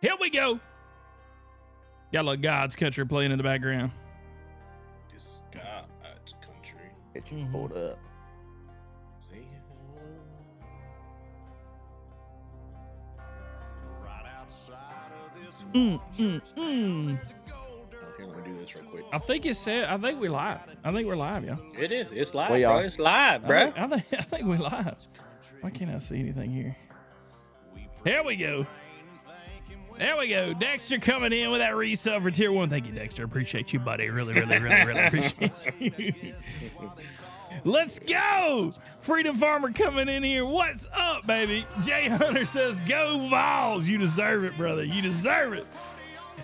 Here we go. Got a little God's Country playing in the background. This is God's country. Get you pulled up. See? Okay, let me do this real quick. I think it said. I think we live. I think we're live, yeah. It is. It's live, We bro. are. It's live, bro. I think we live. Why can't I see anything here? Here we go. There we go. Dexter coming in with that resub for tier 1. Thank you, Dexter. Appreciate you, buddy. Really appreciate you. Let's go. Freedom Farmer coming in here. What's up, baby? Jay Hunter says, go Vols. You deserve it, brother. You deserve it.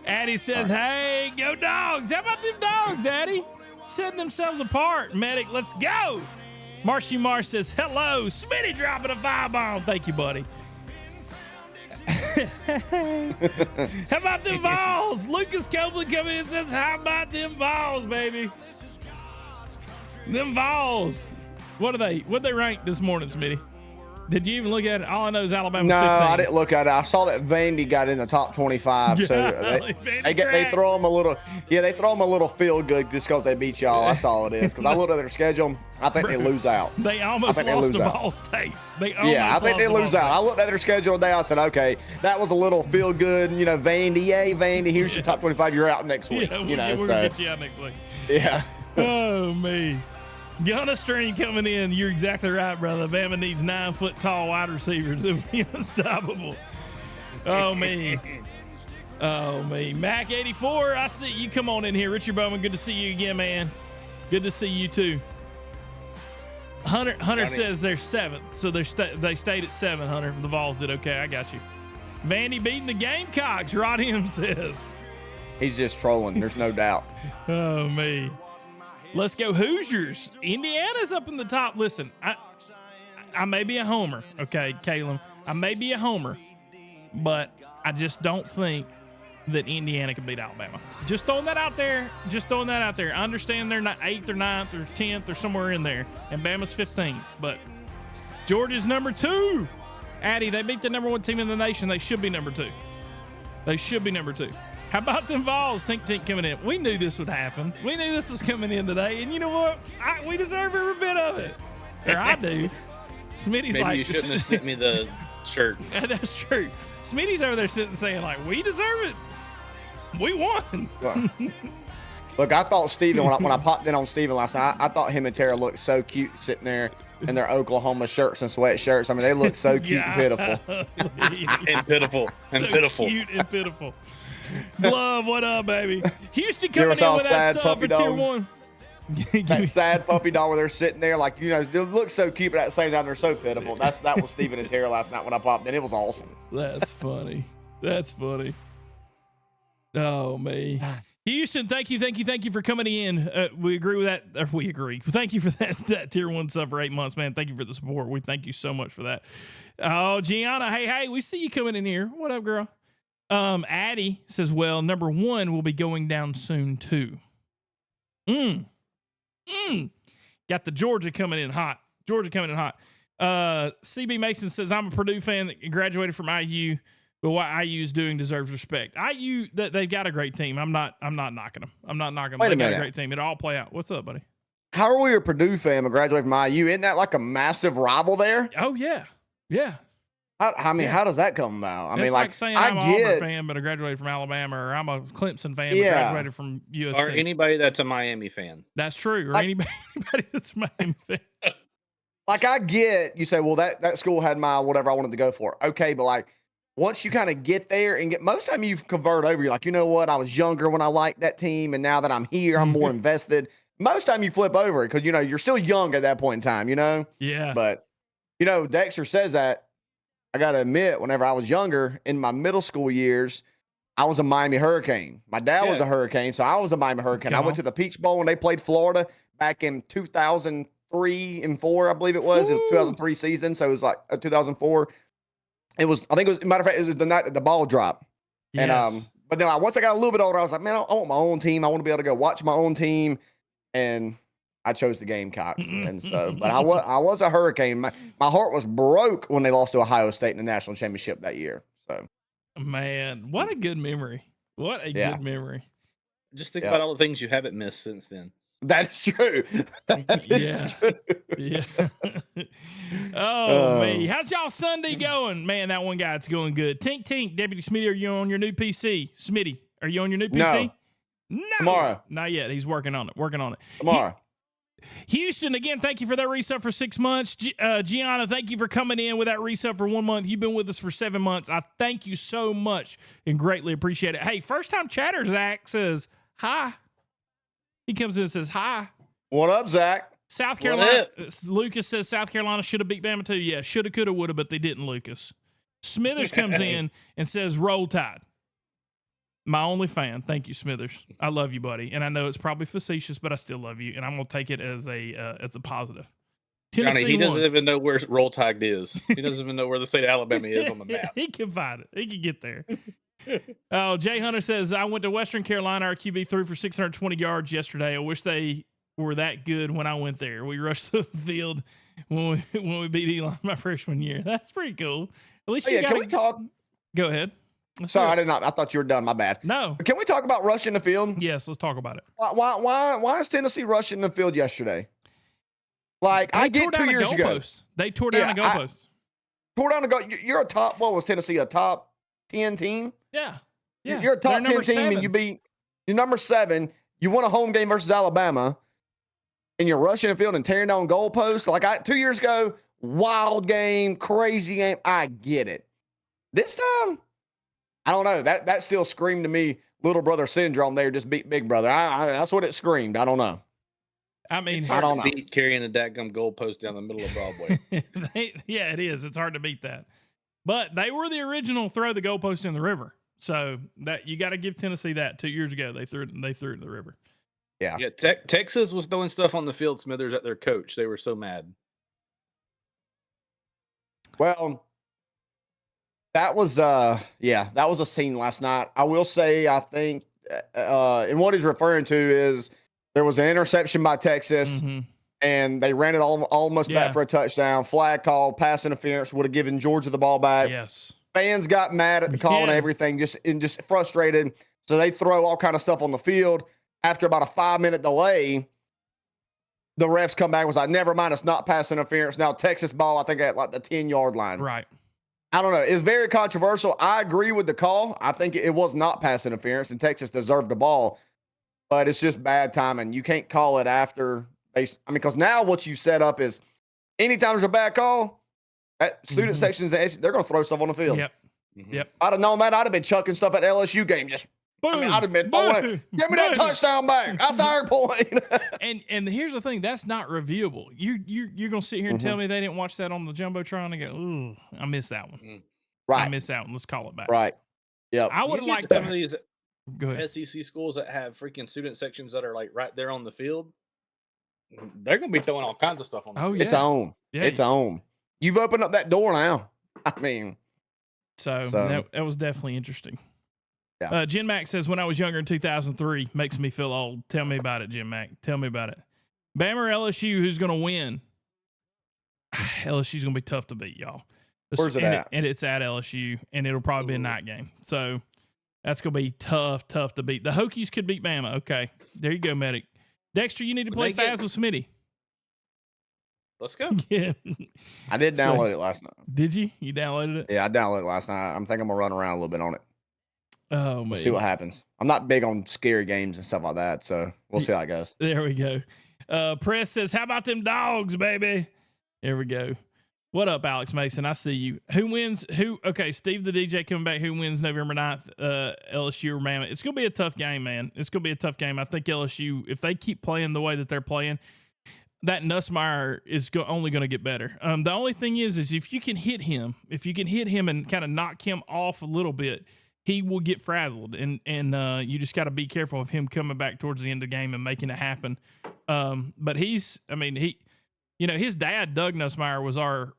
Addie says, hey, go Dogs. How about them Dogs, Addie? Setting themselves apart. Medic, let's go. Marshy Marsh says, hello. Smitty dropping a firebomb. Thank you, buddy. How about them Vols? Lucas Copeland coming in and says, how about them Vols, baby? Them Vols. What they rank this morning, Smitty? Did you even look at it? All I know is Alabama's 15. I didn't look at it. I saw that Vandy got in the top 25. So they throw them a little. Yeah, they throw them a little feel good just because they beat y'all. That's all it is. Because I looked at their schedule. I think they lose out. They almost lost to Ball State. I think they lose out. I looked at their schedule today. I said, okay, that was a little feel good. You know, Vandy, yay, Vandy. Here's your top 25. You're out next week. Yeah, we're gonna get you out next week. Yeah. Oh me. Gunna Stream coming in. You're exactly right, brother. Bama needs 9-foot tall wide receivers to be unstoppable. Oh me. Oh me. Mac 84. I see you. Come on in here, Richard Bowman. Good to see you again, man. Good to see you too. Hunter says they're 7th, so they stayed at 7. Hunter, the Vols did okay. I got you. Vandy beating the Gamecocks. Rod M says he's just trolling. There's no doubt. Oh me. Let's go Hoosiers. Indiana's up in the top. Listen, I may be a homer, okay, Caleb. I may be a homer, but I just don't think that Indiana can beat Alabama. Just throwing that out there. I understand they're not 8th or 9th or 10th or somewhere in there, and Bama's 15th, but Georgia's number 2. Addie, they beat the number 1 team in the nation. They should be number 2. How about them Vols? Tink coming in. We knew this would happen. We knew this was coming in today. And you know what? We deserve every bit of it. Or I do. Smitty's Maybe like, you shouldn't have sent me the shirt. That's true. Smitty's over there sitting saying, like, we deserve it. We won. Look, I thought Steven, when I popped in on Steven last night, I thought him and Tara looked so cute sitting there in their Oklahoma shirts and sweatshirts. I mean, they look so cute and pitiful. And pitiful. And so pitiful. Cute and pitiful. Glove, what up, baby? Houston coming in with that sub for tier 1. That sad puppy dog where they're sitting there like, you know, they look so cute, but at the same time, they're so pitiful. That was Steven and Tara last night when I popped in. It was awesome. That's funny. Oh, me. Houston, thank you for coming in. We agree with that. We agree. Thank you for that tier 1 sub for 8 months, man. Thank you for the support. We thank you so much for that. Oh, Gianna, hey, we see you coming in here. What up, girl? Addie says, well, number 1 will be going down soon too. Got the Georgia coming in hot. CB Mason says, I'm a Purdue fan that graduated from IU, but what IU is doing deserves respect. IU, they've got a great team. I'm not knocking them. They got a great team. It'll all play out. What's up, buddy? How are we a Purdue fan but graduate from IU? Isn't that like a massive rival there? Oh yeah. How does that come about? I mean, like saying I'm an Auburn fan, but I graduated from Alabama, or I'm a Clemson fan, but graduated from USC. Or anybody that's a Miami fan. That's true. Or anybody that's a Miami fan. Like, I get, you say, well, that school had my whatever I wanted to go for. Okay, but like, once you kind of get there and most time you convert over, you're like, you know what? I was younger when I liked that team, and now that I'm here, I'm more invested. Most time you flip over it because, you know, you're still young at that point in time, you know? Yeah. But, you know, Dexter says that. I got to admit, whenever I was younger, in my middle school years, I was a Miami Hurricane. My dad was a Hurricane, so I was a Miami Hurricane. I went to the Peach Bowl when they played Florida back in 2003 and 4, I believe it was. It was 2003 season, so it was like 2004. It was, I think it was, matter of fact, it was the night that the ball dropped. Yes. And but then once I got a little bit older, I was like, man, I want my own team. I want to be able to go watch my own team. And I chose the Gamecocks. And so, but I was a Hurricane. My heart was broke when they lost to Ohio State in the national championship that year. So Man, what a good memory. What a Yeah. good memory. Just think Yeah. about all the things you haven't missed since then. That's true. That is Yeah. true. Yeah. Me. How's y'all Sunday going? Man, that one guy, it's going good. Tink Tink, Deputy Smitty, are you on your new PC? Smitty, are you on your new PC? No. Tomorrow. Not yet. He's working on it. Tomorrow. Houston, again, thank you for that resub for 6 months. Gianna, thank you for coming in with that resub for 1 month. You've been with us for 7 months. I thank you so much and greatly appreciate it. Hey, first time chatter, Zach says hi. He comes in and says hi. What up, Zach? South Carolina. Lucas says South Carolina should have beat Bama too. Yeah, shoulda, coulda, woulda, but they didn't, Lucas. Smithers comes in and says roll tide. My only fan. Thank you, Smithers. I love you, buddy. And I know it's probably facetious, but I still love you. And I'm going to take it as a positive. Johnny, he doesn't even know where Roll Tide is. He doesn't even know where the state of Alabama is on the map. He can find it. He can get there. Oh, Jay Hunter says, I went to Western Carolina. Our QB threw for 620 yards yesterday. I wish they were that good when I went there. We rushed the field when we beat Elon my freshman year. That's pretty cool. At least you can we talk? Go ahead. Sorry, I did not. I thought you were done. My bad. No. Can we talk about rushing the field? Yes, let's talk about it. Why is Tennessee rushing the field yesterday? Like, they I get 2 years ago. They tore down a goalpost. Tore down a goal. You're a top, what was Tennessee, a top 10 team? Yeah. You're a top 10 team, and you're number 7. You won a home game versus Alabama, and you're rushing the field and tearing down goalposts. Like, 2 years ago, wild game, crazy game. I get it. This time, I don't know. That still screamed to me, little brother syndrome there, just beat big brother. That's what it screamed. I don't know. I mean, it's hard to beat carrying a dadgum goalpost down the middle of Broadway. Yeah, it is. It's hard to beat that. But they were the original throw the goalpost in the river. So that you got to give Tennessee that. 2 years ago, they threw it in the river. Yeah. Yeah. Texas was throwing stuff on the field, Smithers, at their coach. They were so mad. Well, that was that was a scene last night. I will say, I think, and what he's referring to is there was an interception by Texas, and they ran it almost back for a touchdown. Flag call, pass interference would have given Georgia the ball back. Yes. Fans got mad at the call and everything, just frustrated. So they throw all kind of stuff on the field. After about a 5-minute delay, the refs come back and was like, never mind, it's not pass interference. Now Texas ball, I think at like the 10-yard line. Right. I don't know. It's very controversial. I agree with the call. I think it was not pass interference, and Texas deserved the ball. But it's just bad timing. You can't call it after because now what you set up is anytime there's a bad call, at student sections, they're going to throw stuff on the field. Yep. Yep. I'd have known that. I'd have been chucking stuff at LSU game. Just boom. I'd have been throwing it. Give me that touchdown back. I third point. and here's the thing. That's not reviewable. You're going to sit here and tell me they didn't watch that on the Jumbotron and go, ooh, I missed that one. Right. I missed that one. Let's call it back. Right. Yep. I would have liked some of these SEC schools that have freaking student sections that are like right there on the field. They're going to be throwing all kinds of stuff on the field. Yeah. It's on. Yeah. It's on. You've opened up that door now. I mean. So that was definitely interesting. Yeah. Jen Mack says, when I was younger in 2003, makes me feel old. Tell me about it, Jen Mack. Tell me about it. Bama or LSU, who's going to win? LSU's going to be tough to beat, y'all. Where's it at? And it's at LSU, and it'll probably be a night game. So that's going to be tough to beat. The Hokies could beat Bama. Okay. There you go, Medic. Dexter, you need to play Faz with Smitty. Let's go. Yeah. I did download it last night. Did you? You downloaded it? Yeah, I downloaded it last night. I'm thinking I'm going to run around a little bit on it. Oh, man. We'll see what happens. I'm not big on scary games and stuff like that, so we'll see how it goes. There we go. Press says, how about them dogs, baby? There we go. What up, Alex Mason? I see you. Who wins? Okay, Steve the DJ coming back. Who wins November 9th? LSU or Bama? It's going to be a tough game, man. It's going to be a tough game. I think LSU, if they keep playing the way that they're playing, that Nussmeier is only going to get better. The only thing is if you can hit him, and kind of knock him off a little bit, he will get frazzled. And you just got to be careful of him coming back towards the end of the game and making it happen. But his dad, Doug Nussmeier, was our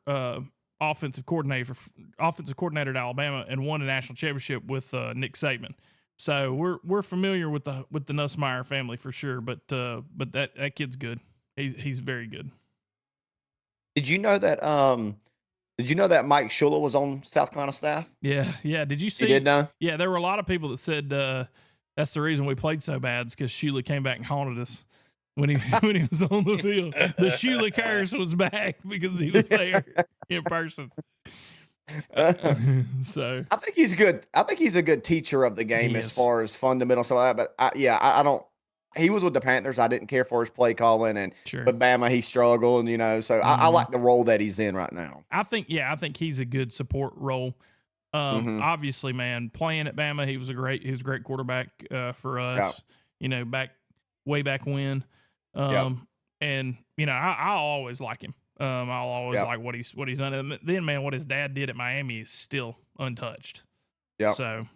offensive coordinator at Alabama and won a national championship with Nick Saban. So we're familiar with the Nussmeier family for sure. But that kid's good. He's very good. Did you know that Did you know that Mike Shula was on South Carolina staff? Yeah, yeah. Did you You see? did know? Yeah, there were a lot of people that said that's the reason we played so bad, because Shula came back and haunted us when he when he was on the field. The Shula curse was back because he was there in person. So I think he's good. I think he's a good teacher of the game He as is. far as fundamental stuff like that. But I don't. He was with the Panthers. I didn't care for his play calling, and sure. with Bama he struggled. So I Mhm. like the role that he's in right now. I think he's a good support role. Mhm. Obviously, man, playing at Bama, he was a great quarterback for us. Way back when. And I'll always like him. I'll always like what he's done. And then, man, what his dad did at Miami is still untouched. Yeah. So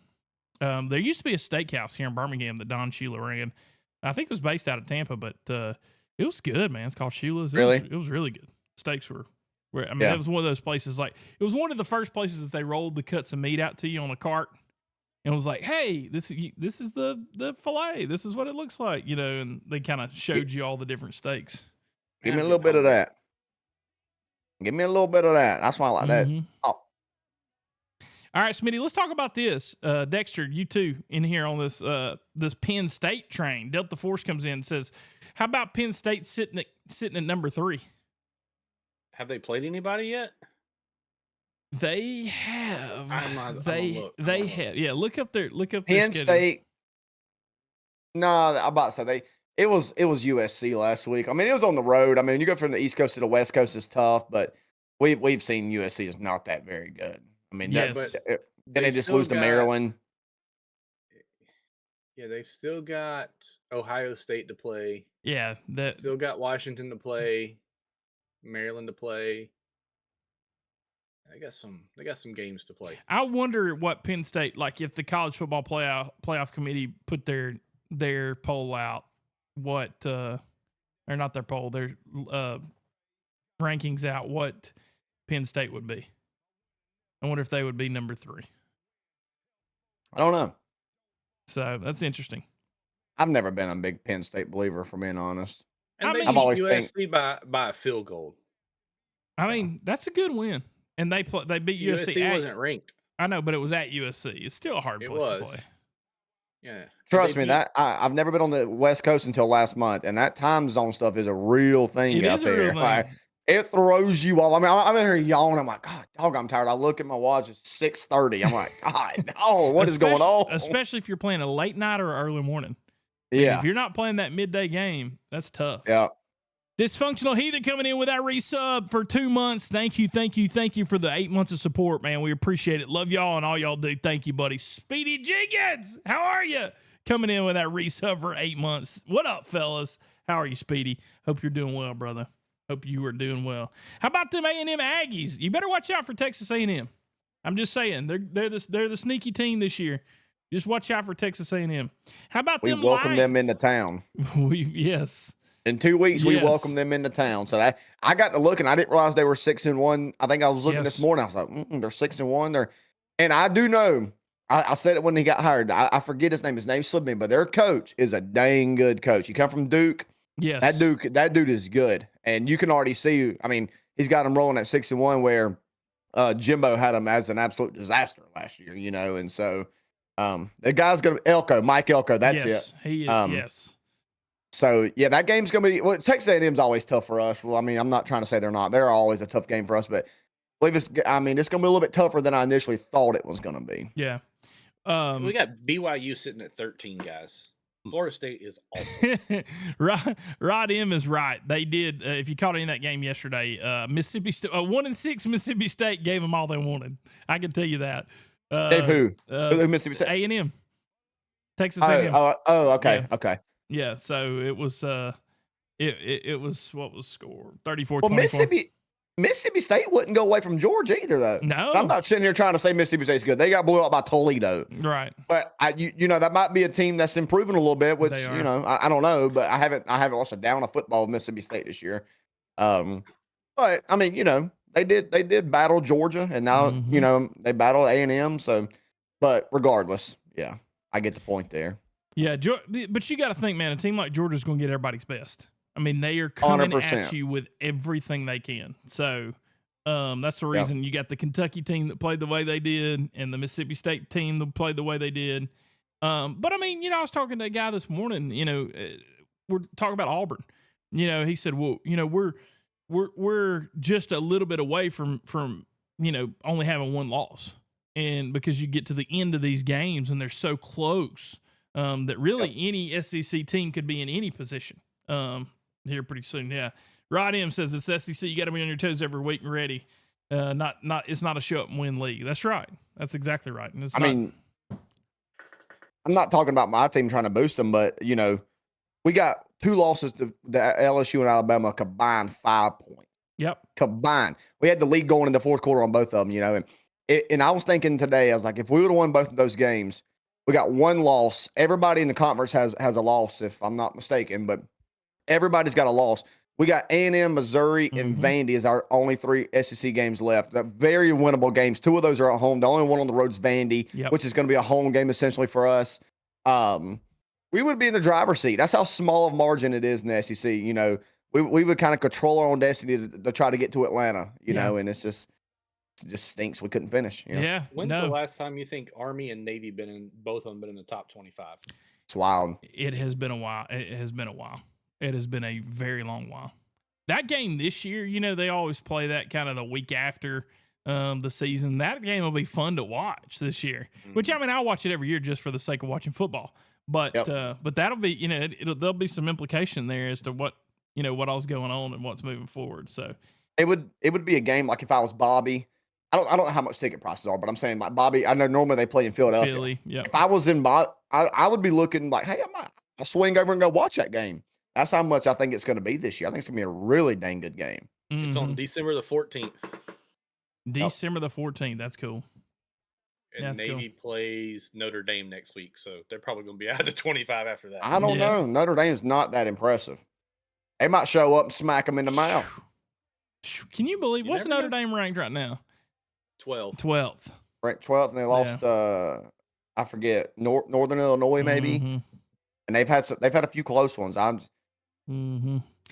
there used to be a steakhouse here in Birmingham that Don Shula ran. I think it was based out of Tampa, but it was good, man. It's called Shula's. It was really good. Steaks were it was one of those places, like, it was one of the first places that they rolled the cuts of meat out to you on a cart and was like, hey, this is the filet. This is what it looks like, and they kind of showed you all the different steaks. Give me a little bit of that. Give me a little bit of that. That's why I like that. Oh, All right, Smitty, let's talk about this. Dexter, you too, in here on this Penn State train. Delta Force comes in and says, how about Penn State sitting at number 3? Have they played anybody yet? They have. They have. Yeah, look up their Penn schedule. State. No, I'm about to say it was USC last week. I mean, it was on the road. I mean, you go from the East Coast to the West Coast is tough, but we've seen USC is not that very good. I mean, Yes. then they just lose to Maryland. Yeah, they've still got Ohio State to play. Yeah, still got Washington to play, Maryland to play. They got some games to play. I wonder what Penn State, like, if the college football playoff committee put their poll out, what or not their poll, their rankings out, what Penn State would be. I wonder if they would be number 3. I don't know. So that's interesting. I've never been a big Penn State believer, for being honest. And I they mean, beat always USC by a field goal. I mean, that's a good win. And they beat USC. USC wasn't ranked. I know, but it was at USC. It's still a hard place to play. Yeah. Trust me, that I've never been on the West Coast until last month, and that time zone stuff is a real thing It out is a there. real thing. Like, it throws you off. I mean, I'm in here yawning. I'm like, God, dog, I'm tired. I look at my watch. It's 6:30. I'm like, God, oh, what is going on? Especially if you're playing a late night or early morning. I mean, if you're not playing that midday game, that's tough. Yeah. Dysfunctional Heathen coming in with that resub for 2 months. Thank you for the 8 months of support, man. We appreciate it. Love y'all and all y'all do. Thank you, buddy. Speedy Jenkins, how are you? Coming in with that resub for 8 months. What up, fellas? How are you, Speedy? Hope you're doing well, brother. Hope you are doing well. How about them A&M Aggies? You better watch out for Texas A&M. I'm just saying, they're the sneaky team this year. Just watch out for Texas A&M. How about We them welcome them Lions? into town. Yes. In 2 weeks, we Yes. welcome them into town. So I got to look, and I didn't realize they were 6-1. I think I was looking this morning. I was like, they're 6-1. And I do know. I said it when he got hired. I forget his name. His name slipped me, but their coach is a dang good coach. He come from Duke. Yes. That dude is good, and you can already see. I mean, he's got him rolling at 6-1, where Jimbo had him as an absolute disaster last year. And so the guy's gonna Mike Elko. That's it. He is. Yes. So, yeah, that game's going to be – Texas A&M's always tough for us. I mean, I'm not trying to say they're not. They're always a tough game for us, but I believe it's going to be a little bit tougher than I initially thought it was going to be. Yeah. We got BYU sitting at 13, guys. Florida State is awful. Rod M is right. They did. If you caught any of that game yesterday, Mississippi State, 1-6 Mississippi State gave them all they wanted. I can tell you that. Dave, who Mississippi State? A&M. Texas A&M. Okay. Yeah. Okay. Yeah, so it was it was, what was score? 34-24. Well, Mississippi State wouldn't go away from Georgia either, though. No. I'm not sitting here trying to say Mississippi State's good. They got blew out by Toledo. Right. But that might be a team that's improving a little bit, which I don't know, but I haven't watched a down of football of Mississippi State this year. But I mean, they did battle Georgia, and now they battle A&M. So, but regardless, yeah, I get the point there. Yeah, but you got to think, man, a team like Georgia's going to get everybody's best. I mean, they are coming 100%. at you with everything they can. So, That's the reason you got the Kentucky team that played the way they did and the Mississippi State team that played the way they did. But I mean, I was talking to a guy this morning, we're talking about Auburn. He said, well, we're just a little bit away from only having one loss. And because you get to the end of these games and they're so close, that really any SEC team could be in any position here pretty soon. Yeah. Rod M says it's SEC. You got to be on your toes every week and ready. It's not a show up and win league. That's right. That's exactly right. And I mean, I'm not talking about my team trying to boost them, but we got 2 losses to the LSU and Alabama combined 5 points. Yep. Combined. We had the lead going in the fourth quarter on both of them, and I was thinking today, I was like, if we would have won both of those games, we got 1 loss. Everybody in the conference has a loss, if I'm not mistaken, but everybody's got a loss. We got A&M, Missouri, and Vandy as our only 3 SEC games left. They're very winnable games. 2 of those are at home. The only one on the road is Vandy, which is going to be a home game essentially for us. We would be in the driver's seat. That's how small of margin it is in the SEC. We would kind of control our own destiny to try to get to Atlanta, and it just stinks we couldn't finish. Yeah. When's the last time you think Army and Navy both of them been in the top 25? It's wild. It has been a while. It has been a very long while. That game this year, they always play that kind of the week after the season. That game will be fun to watch this year, which I'll watch it every year just for the sake of watching football. But that'll be, there'll be some implication there as to what all's going on and what's moving forward. So it would be a game like if I was Bobby. I don't know how much ticket prices are, but I'm saying like Bobby. I know normally they play in Philadelphia. Philly, yeah. If I was in I would be looking like, hey, I'll swing over and go watch that game. That's how much I think it's going to be this year. I think it's going to be a really dang good game. It's on December the 14th. December the 14th. That's cool. And Navy plays Notre Dame next week, so they're probably going to be out of 25 after that. I don't know. Notre Dame's not that impressive. They might show up and smack them in the mouth. Can you believe what's Notre Dame ranked right now? 12th. Ranked 12th, and they lost. I forget Northern Illinois maybe, and they've had a few close ones. I'm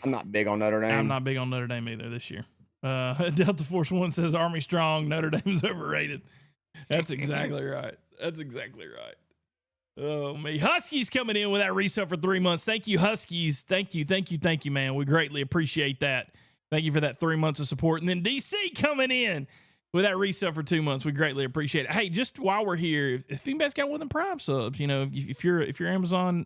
not big on Notre Dame. I'm not big on Notre Dame either this year. Delta Force One says Army strong. Notre Dame's overrated. That's exactly right. Oh, me. Huskies coming in with that resub for 3 months. Thank you, Huskies. Thank you, man. We greatly appreciate that. Thank you for that 3 months of support. And then DC coming in with that resub for 2 months. We greatly appreciate it. Hey, just while we're here, if anybody's got one of them Prime subs, if you're Amazon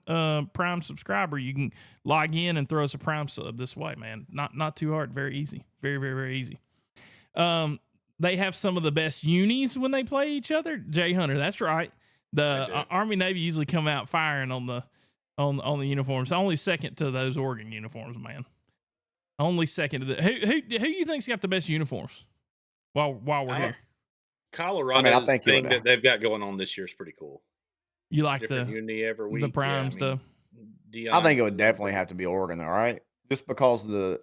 Prime subscriber, you can log in and throw us a Prime sub this way, man. Not too hard. Very easy. Very, very, very easy. They have some of the best unis when they play each other. Jay Hunter, that's right. The Army Navy usually come out firing on the uniforms. Only second to those Oregon uniforms, man. Only second to the who you think's got the best uniforms? While we're here, Colorado's thing that they've got going on this year is pretty cool. You like different uni every week, the Prime stuff? I think it would definitely have to be Oregon, though, right? Just because of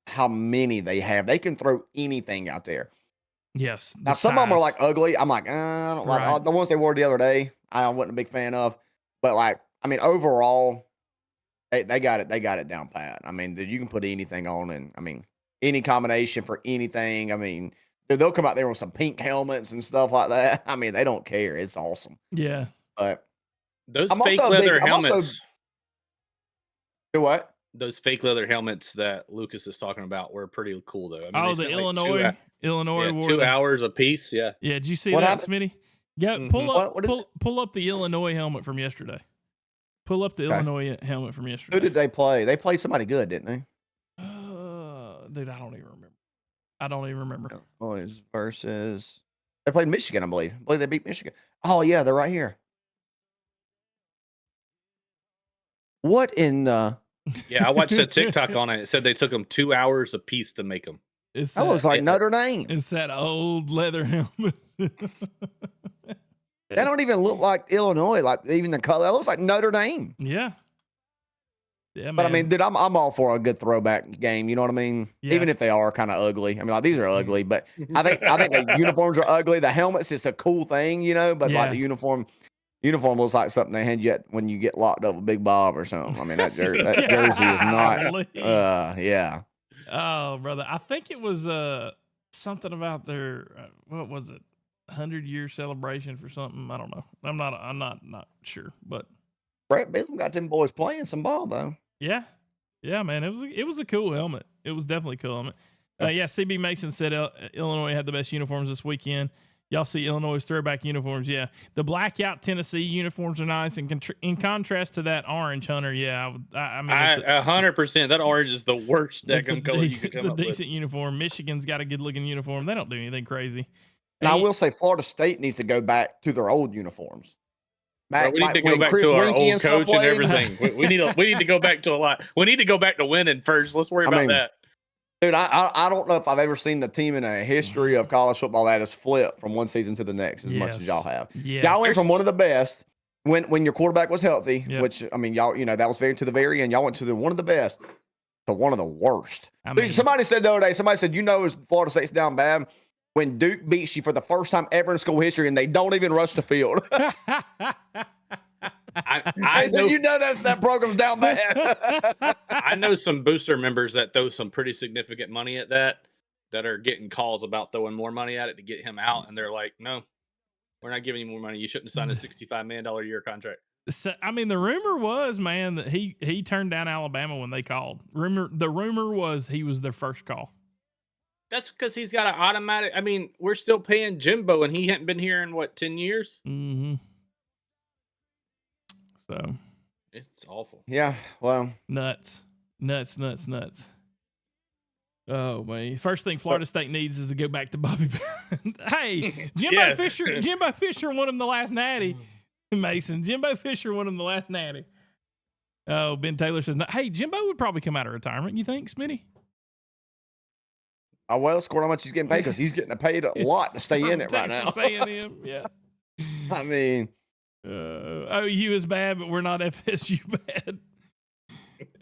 how many they have, they can throw anything out there. Yes. Now some of them are like ugly. I'm like, I don't like the ones they wore the other day. I wasn't a big fan of, but overall, they got it down pat. You can put anything on, and any combination for anything. They'll come out there with some pink helmets and stuff like that. They don't care. It's awesome. Yeah. But those fake leather helmets. Do what? Those fake leather helmets that Lucas is talking about were pretty cool, though. The Illinois. Illinois 2 hours a piece. Yeah. Yeah. Did you see that, Smitty? Yeah. Pull up the Illinois helmet from yesterday. Pull up the Illinois helmet from yesterday. Who did they play? They played somebody good, didn't they? Dude, I don't even remember. Illinois versus they played Michigan, I believe. They beat Michigan. Oh yeah, they're right here. What in the? Yeah, I watched a TikTok on it. It said they took them 2 hours a piece to make them. That looks like Notre Dame. It's that old leather helmet. They don't even look like Illinois, like even the color. That looks like Notre Dame. Yeah. Yeah, but dude, I'm all for a good throwback game. You know what I mean? Yeah. Even if they are kind of ugly. These are ugly, but I think the uniforms are ugly. The helmet's just a cool thing, But like the uniform looks like something they hand you when you get locked up with Big Bob or something. That jersey is not. Yeah. Oh, brother, I think it was something about their what was it, 100-year celebration for something. I don't know. I'm not sure, but Brett Bielema got them boys playing some ball though. yeah, man, it was a cool helmet. It was definitely a cool helmet. Yeah, CB Mason said Illinois had the best uniforms this weekend. Y'all see Illinois' throwback uniforms. Yeah, the blackout Tennessee uniforms are nice. And in contrast to that orange, Hunter, yeah, I mean, 100%. That orange is the worst Deckham color you could come up with. It's a decent uniform. Michigan's got a good-looking uniform. They don't do anything crazy. And I will say Florida State needs to go back to their old uniforms. Bro, we need to go back to our old coach and everything. We need to go back to a lot. We need to go back to winning first. Let's worry about that. Dude, I don't know if I've ever seen the team in a history of college football that has flipped from one season to the next as much as y'all have. Yes. Y'all went from one of the best when your quarterback was healthy, which I mean, y'all, that was to the very end. Y'all went to one of the best to one of the worst. Dude, somebody said the other day, Florida State's down bad when Duke beats you for the first time ever in school history and they don't even rush the field. I know that program's down bad. I know some booster members that throw some pretty significant money at that are getting calls about throwing more money at it to get him out, and they're like, "No, we're not giving you more money. You shouldn't have signed a $65 million a year contract." So, I mean, the rumor was, man, that he turned down Alabama when they called. The rumor was he was their first call. That's because he's got an automatic. I mean, we're still paying Jimbo, and he hadn't been here in 10 years. Mm-hmm. So it's awful. Yeah, well, nuts. Oh man! First thing Florida State needs is to go back to Bobby Bowden. Hey, Jimbo Fisher won him the last natty. Mason, Jimbo Fisher won him the last natty. Oh, Ben Taylor says, "Hey, Jimbo would probably come out of retirement. You think, Smitty?" Oh well, score how much he's getting paid because he's getting paid a lot to stay in it right now. A&M, yeah. I mean. OU is bad, but we're not FSU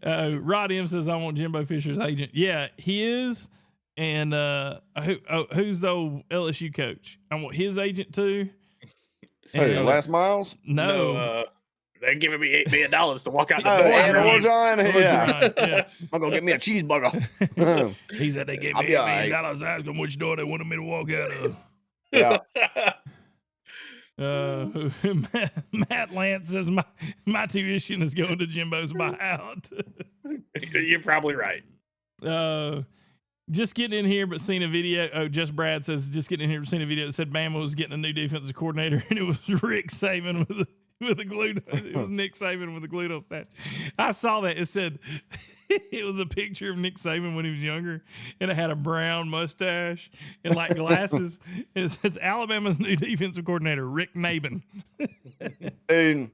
bad. Rod M says, I want Jimbo Fisher's agent. Yeah, he is. And who's the old LSU coach? I want his agent too. Hey, Les Miles? No. They're giving me $8 million to walk out the door. Yeah. I'm going to get me a cheeseburger. He said they gave me $8 million. Ask them which door they wanted me to walk out of. Yeah. Matt Lance says my tuition is going to Jimbo's buyout. You're probably right. Just getting in here, but seen a video. Oh, Just Brad says just getting in here, but seen a video that said Bama was getting a new defensive coordinator, and it was Rick Saban with a glue. It was Nick Saban with a glue statue. I saw that. It said it was a picture of Nick Saban when he was younger, and it had a brown mustache and like glasses. It says Alabama's new defensive coordinator, Rick Saban. Dude,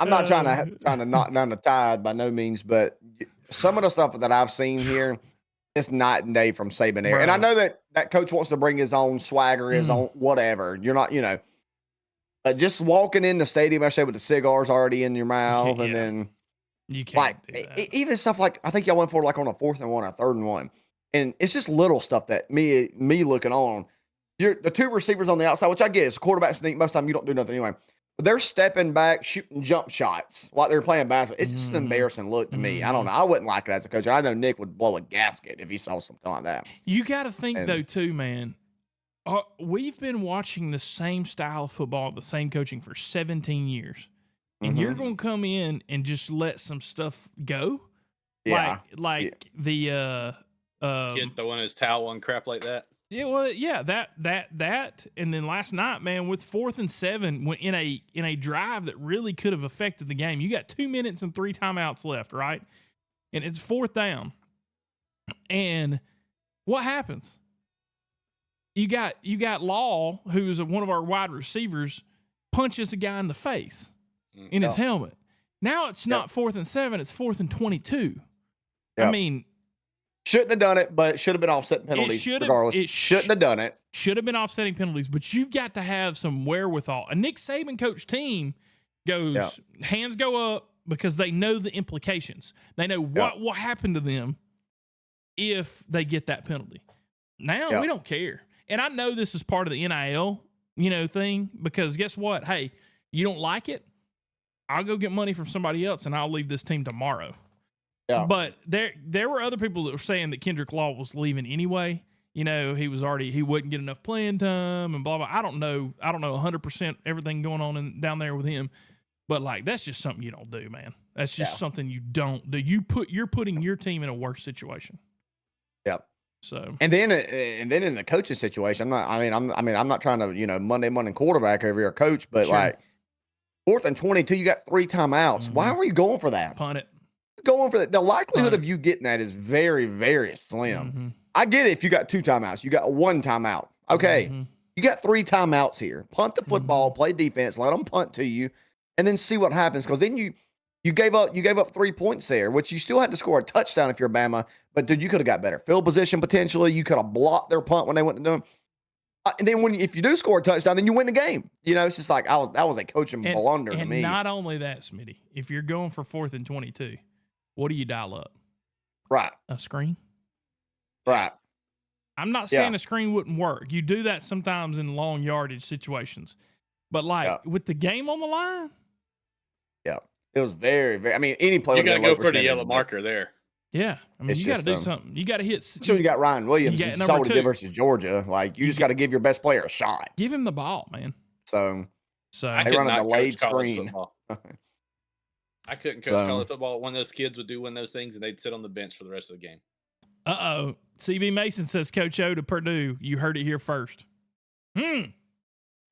I'm not trying to knock down the Tide by no means, but some of the stuff that I've seen here, it's night and day from Saban there. And I know that coach wants to bring his own swagger, his own whatever. You're not, but just walking in the stadium, I say with the cigars already in your mouth, and then. You can't do that. Even stuff like I think y'all went for like on a 4th and 1 or 3rd and 1, and it's just little stuff that me looking on. The two receivers on the outside, which I get is quarterback sneak. Most of the time you don't do nothing anyway. But they're stepping back, shooting jump shots like they're playing basketball. It's just an embarrassing look to me. I don't know. I wouldn't like it as a coach. I know Nick would blow a gasket if he saw something like that. You got to think though too, man. We've been watching the same style of football, the same coaching for 17 years. And you're going to come in and just let some stuff go? Yeah. Like the kid throwing his towel and crap like that. Yeah, well, yeah, that, and then last night, man, with 4th and 7, when in a drive that really could have affected the game. You got 2 minutes and 3 timeouts left, right? And it's 4th down. And what happens? You got Law, who's one of our wide receivers, punches a guy in the face. In his helmet. Now it's not 4th and 7, it's 4th and 22. I mean, shouldn't have done it, but it should have been offsetting penalties. Regardless, it shouldn't have done it. Should have been offsetting penalties, but you've got to have some wherewithal. A Nick Saban coach team goes, hands go up because they know the implications. They know what will happen to them if they get that penalty. Now we don't care. And I know this is part of the NIL, thing, because guess what? Hey, you don't like it? I'll go get money from somebody else and I'll leave this team tomorrow. Yeah. But there were other people that were saying that Kendrick Law was leaving anyway. he wouldn't get enough playing time and blah blah. I don't know 100% everything going on down there with him, but like that's just something you don't do, man. That's just something you don't do. You're putting your team in a worse situation. Yep. So and then in the coaching situation, I'm not trying to Monday morning quarterback over your coach, but like 4th and 22, you got 3 timeouts. Mm-hmm. Why were you going for that? Punt it. Going for that. The likelihood of you getting that is very, very slim. Mm-hmm. I get it if you got 2 timeouts. You got 1 timeout. Okay. Mm-hmm. You got 3 timeouts here. Punt the football, play defense, let them punt to you, and then see what happens. Because then you gave up 3 points there, which you still had to score a touchdown if you're Bama. But dude, you could have got better field position potentially. You could have blocked their punt when they went to do them. And then if you do score a touchdown, then you win the game. It's just like that was a coaching blunder to me. And not only that, Smitty, if you're going for 4th and 22, what do you dial up? Right. A screen? Right. I'm not saying a screen wouldn't work. You do that sometimes in long yardage situations. But with the game on the line? Yeah. It was very, very, any player. You got to go for the yellow marker there. Yeah. You got to do something. You got to hit. So you got Ryan Williams. You saw what he did versus Georgia. Like, you just got to give your best player a shot. Give him the ball, man. So they run a delayed screen. I couldn't coach college football. One of those kids would do one of those things, and they'd sit on the bench for the rest of the game. CB Mason says Coach O to Purdue. You heard it here first.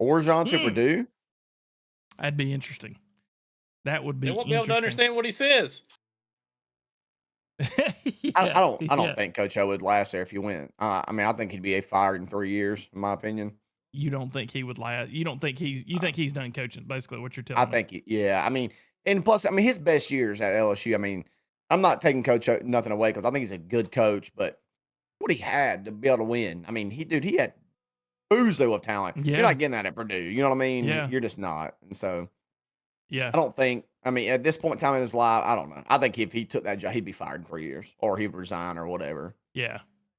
Orgeron to Purdue? That'd be interesting. That would be. They won't be able to understand what he says. I don't think Coach O would last there if you went. I think he'd be fired in 3 years, in my opinion. You don't think he would last? You don't think you think he's done coaching? Basically, what you're telling me. I think and plus, his best years at LSU. I'm not taking Coach O nothing away because I think he's a good coach, but what he had to be able to win. He had boozle of talent. Yeah. You're not getting that at Purdue. You know what I mean? Yeah. You're just not. And so, I don't think. At this point in time in his life, I don't know. I think if he took that job, he'd be fired in 3 years, or he'd resign, or whatever. Yeah.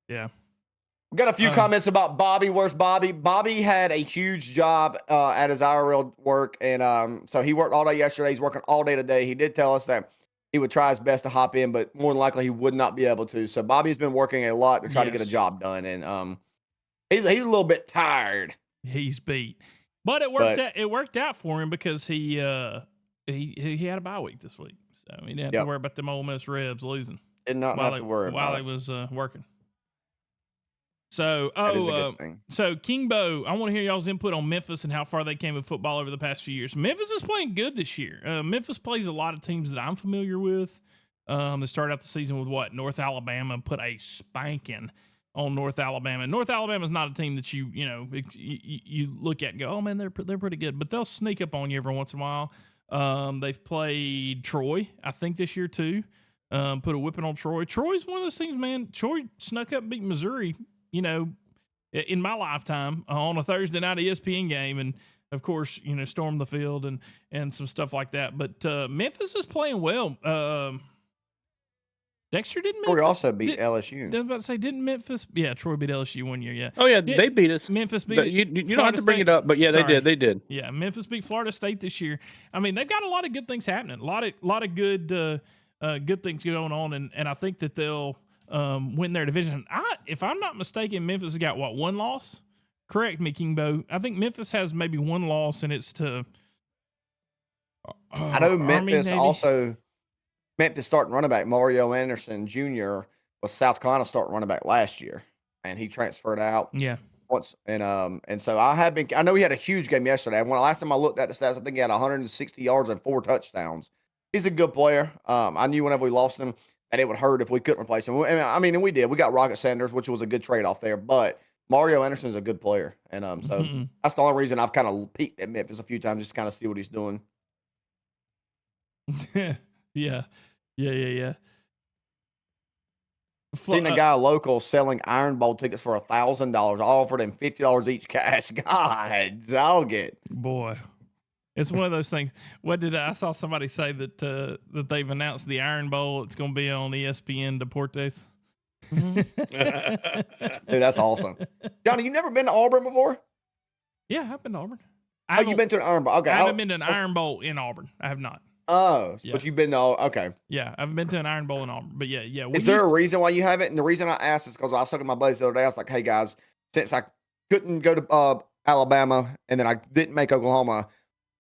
We got a few comments about Bobby. Where's Bobby? Bobby had a huge job at his IRL work, and so he worked all day yesterday. He's working all day today. He did tell us that he would try his best to hop in, but more than likely he would not be able to. So Bobby's been working a lot to try to get a job done, and he's a little bit tired. He's beat, but it worked out. It worked out for him because he had a bye week this week, so he didn't have to worry about them Ole Miss Rebs losing. Did not have to worry while he was working. So, so Kingbo, I want to hear y'all's input on Memphis and how far they came with football over the past few years. Memphis is playing good this year. Memphis plays a lot of teams that I'm familiar with. They started out the season with North Alabama, put a spanking on North Alabama. North Alabama is not a team that you look at and go, oh man, they're pretty good, but they'll sneak up on you every once in a while. They've played Troy, I think, this year too. Put a whipping on Troy. Troy's one of those things, man. Troy snuck up and beat Missouri, in my lifetime on a Thursday night ESPN game. And of course, stormed the field and some stuff like that. But Memphis is playing well. Dexter didn't. Troy also beat LSU. I was about to say, didn't Memphis? Yeah, Troy beat LSU one year. Yeah. Oh yeah, they beat us. Memphis beat. You don't have to bring it up, but yeah, Sorry. They did. Yeah, Memphis beat Florida State this year. They've got a lot of good things happening. A lot of good things going on, and I think that they'll win their division. If I'm not mistaken, Memphis has got one loss? Correct me, Kingbo. I think Memphis has maybe one loss, and it's to. I know Memphis Memphis starting running back Mario Anderson Jr. was South Carolina starting running back last year, and he transferred out. Yeah. Once and so I know he had a huge game yesterday. Last time I looked at the stats, I think he had 160 yards and 4 touchdowns. He's a good player. I knew whenever we lost him that it would hurt if we couldn't replace him. And we did. We got Rocket Sanders, which was a good trade-off there. But Mario Anderson is a good player. And so that's the only reason I've kind of peeked at Memphis a few times just to kind of see what he's doing. Yeah. Seen a guy local selling Iron Bowl tickets for $1,000. Offered him $50 each cash. God, dog it. Boy. It's one of those things. I saw somebody say that they've announced the Iron Bowl. It's going to be on ESPN Deportes. Dude, that's awesome. Johnny, you never been to Auburn before? Yeah, I've been to Auburn. You've been to an Iron Bowl? Okay, I haven't been to an Iron Bowl in Auburn. I have not. Oh, Yeah. but you've been to okay. Yeah, I haven't been to an Iron Bowl in Auburn, but yeah. Is there a reason why you haven't? And the reason I asked is because I was talking to my buddies the other day. I was like, hey guys, since I couldn't go to Alabama and then I didn't make Oklahoma,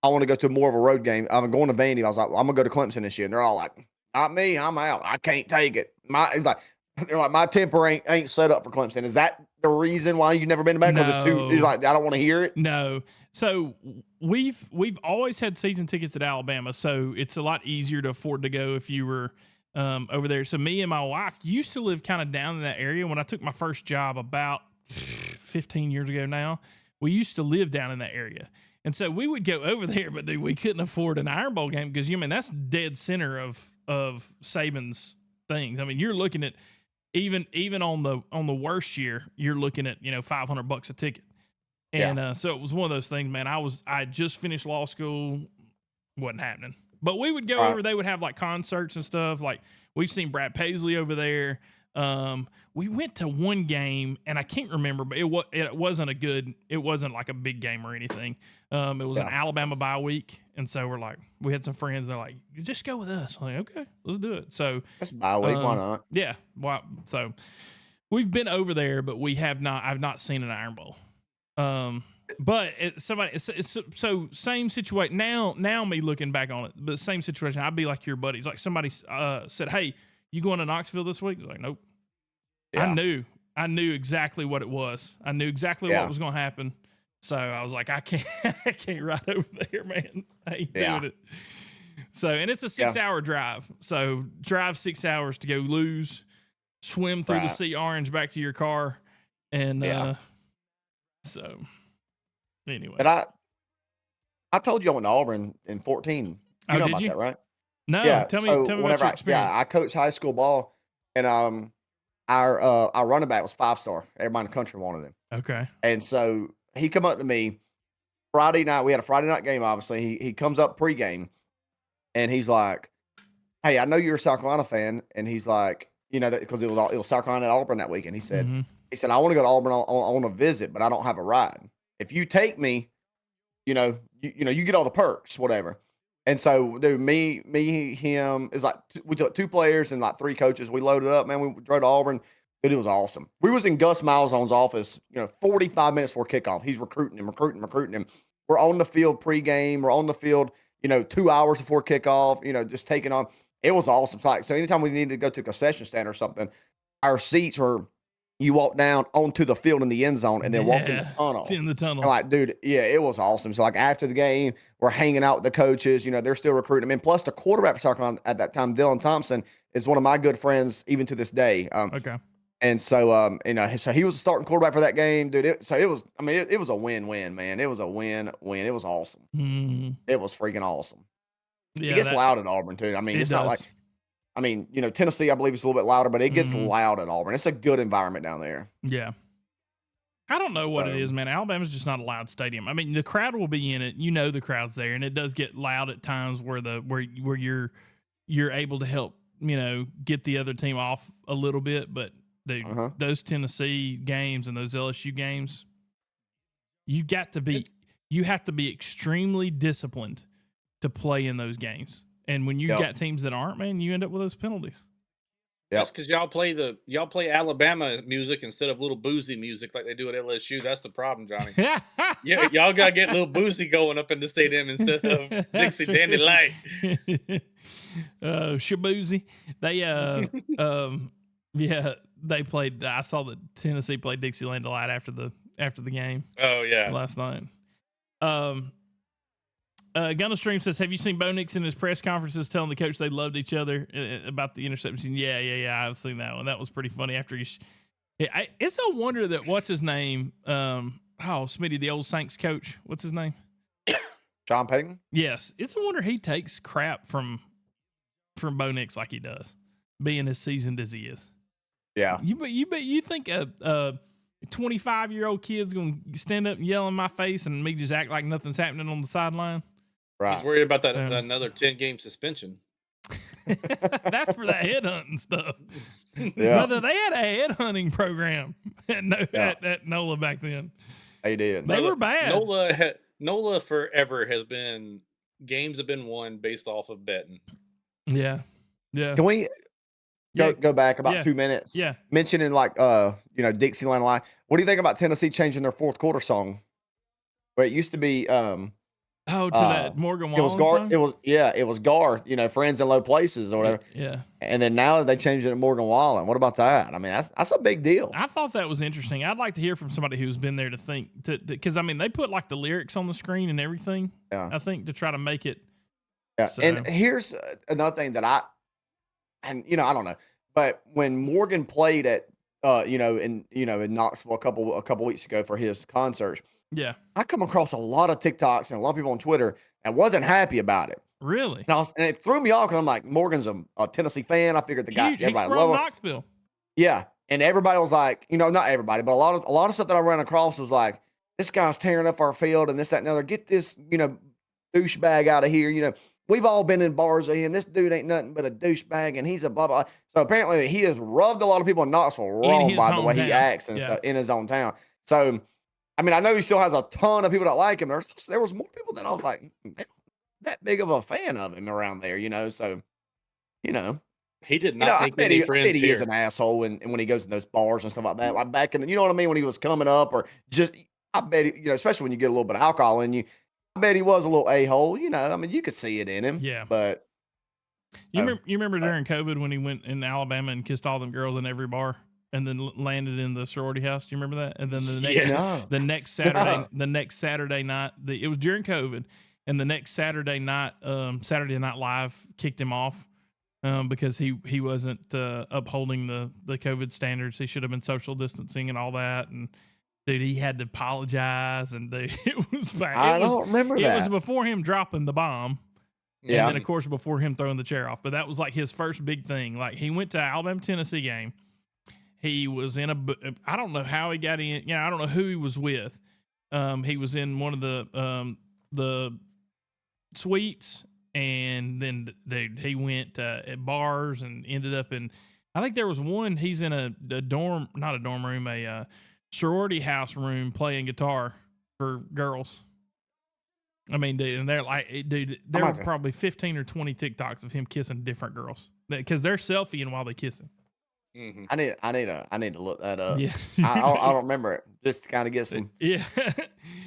I want to go to more of a road game. I'm going to Vandy. I was like, well, I'm gonna go to Clemson this year, and they're all like, not me, I'm out. I can't take it. They're like, my temper ain't set up for Clemson. Is that the reason why you've never been to back? Because it's too. He's like, I don't want to hear it. No. So we've always had season tickets at Alabama, so it's a lot easier to afford to go if you were over there. So me and my wife used to live kind of down in that area. When I took my first job about 15 years ago now, we used to live down in that area. And so we would go over there, but dude, we couldn't afford an Iron Bowl game because that's dead center of Saban's things. I mean, you're looking at even on the worst year, you're looking at $500 a ticket. And so it was one of those things, man. I just finished law school, wasn't happening. But we would go over. They would have like concerts and stuff. Like we've seen Brad Paisley over there. We went to one game, and I can't remember, but it wasn't like a big game or anything. It was an Alabama bye week, and so we had some friends. They're like, just go with us. I'm like, okay, let's do it. So that's bye week. Why not? Yeah. Well, so we've been over there, but I've not seen an Iron Bowl. But so same situation now me looking back on it, but same situation. I'd be like your buddies. Like somebody said, hey, you going to Knoxville this week? I was like, nope. Yeah. I knew exactly what it was. I knew exactly what was going to happen. So I was like, I can't ride over there, man. I ain't doing it. So, and it's a 6-hour drive. So drive 6 hours to go lose, swim through the Sea Orange back to your car. And, so anyway. But I told you I went to Auburn in 14. You know about that, right? No, tell me about your experience. I coached high school ball, and our running back was 5-star. Everybody in the country wanted him. Okay. And so he come up to me Friday night. We had a Friday night game, obviously. He comes up pregame, and he's like, hey, I know you're a South Carolina fan. And he's like, that because it was South Carolina at Auburn that weekend. He said, I want to go to Auburn. I want to visit, but I don't have a ride. If you take me, you get all the perks, whatever. And so, dude, me, him, is like we took 2 players and like 3 coaches. We loaded up, man. We drove to Auburn. Dude, it was awesome. We was in Gus Malzahn's office, 45 minutes before kickoff. He's recruiting him. We're on the field pregame. We're on the field, 2 hours before kickoff. Just taking on. It was awesome. So anytime we needed to go to a concession stand or something, our seats were. You walk down onto the field in the end zone and then walk in the tunnel. In the tunnel. And like, dude, it was awesome. So like after the game, we're hanging out with the coaches. They're still recruiting them. And plus the quarterback for South Carolina at that time, Dylan Thompson, is one of my good friends even to this day. Okay. And so, so he was the starting quarterback for that game, dude. It was a win-win, man. It was a win-win. It was awesome. Mm-hmm. It was freaking awesome. Yeah, it gets loud at Auburn too. I mean, it's not like. Tennessee, I believe, is a little bit louder, but it gets loud at Auburn. It's a good environment down there. Yeah. I don't know what it is, man. Alabama's just not a loud stadium. I mean, the crowd will be in it. The crowd's there, and it does get loud at times where you're able to help, get the other team off a little bit. But dude, those Tennessee games and those LSU games, you have to be extremely disciplined to play in those games. And when you got teams that aren't, man, you end up with those penalties. That's because y'all play Alabama music instead of little boozy music like they do at LSU. That's the problem, Johnny. Yeah, y'all gotta get little boozy going up in the stadium instead of Dixie Dandy Light. Shaboozy. They played. I saw that Tennessee played Dixieland Delight after the game. Oh yeah, last night. Gunna Stream says, have you seen Bo Nix in his press conferences telling the coach they loved each other about the interception? Yeah. I've seen that one. That was pretty funny. After it's a wonder that what's his name? Smitty, the old Saints coach. What's his name? Sean Payton. Yes, it's a wonder he takes crap from Bo Nix like he does, being as seasoned as he is. Yeah. You think a 25-year-old kid's gonna stand up and yell in my face and me just act like nothing's happening on the sideline? Right. He's worried about that another 10-game suspension. That's for that headhunting stuff. Yeah. Brother, they had a headhunting program at NOLA back then. They did. They were bad. NOLA forever has been games have been won based off of betting. Yeah. Can we go back about 2 minutes? Yeah. Mentioning Dixieland Line. What do you think about Tennessee changing their fourth quarter song? Where it used to be to that Morgan Wallen song? It was Garth, Friends in Low Places or whatever. Yeah. And then now they changed it to Morgan Wallen. What about that? I mean, that's a big deal. I thought that was interesting. I'd like to hear from somebody who's been there because I mean, they put like the lyrics on the screen and everything. Yeah. I think to try to make it. Yeah. So. And here's another thing that I don't know, but when Morgan played at in Knoxville a couple weeks ago for his concerts, yeah, I come across a lot of TikToks and a lot of people on Twitter and wasn't happy about it. Really? And it threw me off because I'm like, Morgan's a Tennessee fan. I figured the guy, everybody from Knoxville. Yeah, and everybody was like, not everybody, but a lot of stuff that I ran across was like, this guy's tearing up our field and this, that, and the other. Get this, douchebag out of here. We've all been in bars with him. This dude ain't nothing but a douchebag, and he's a blah blah. So apparently, he has rubbed a lot of people in Knoxville wrong by the way he acts and stuff in his own town. So, I mean, I know he still has a ton of people that like him. There was more people that I was like, that big of a fan of him around there, So, he did not make any friends. I bet he is an asshole when he goes to those bars and stuff like that. Like back in, you know what I mean, when he was coming up, or just, I bet he, especially when you get a little bit of alcohol in you, I bet he was a little a-hole. I mean, you could see it in him. Yeah, but you remember during COVID when he went in Alabama and kissed all them girls in every bar, and then landed in the sorority house. Do you remember that? And then the next Saturday night, it was during COVID, and the next Saturday night, Saturday Night Live kicked him off because he wasn't upholding the COVID standards. He should have been social distancing and all that. And dude, he had to apologize, and it was bad. I don't remember that. It was before him dropping the bomb. Yeah. And then, of course, before him throwing the chair off. But that was like his first big thing. Like, he went to Alabama-Tennessee game. He was in I don't know how he got in. I don't know who he was with. He was in one of the suites, and then, dude, he went at bars and ended up in, I think there was one, he's in a dorm, not a dorm room, a sorority house room playing guitar for girls. I mean, dude, and they're like, dude, there were probably 15 or 20 TikToks of him kissing different girls because they're selfieing while they kiss him. Mm-hmm. I need to look that up. Yeah, I don't remember it. Just to kind of get some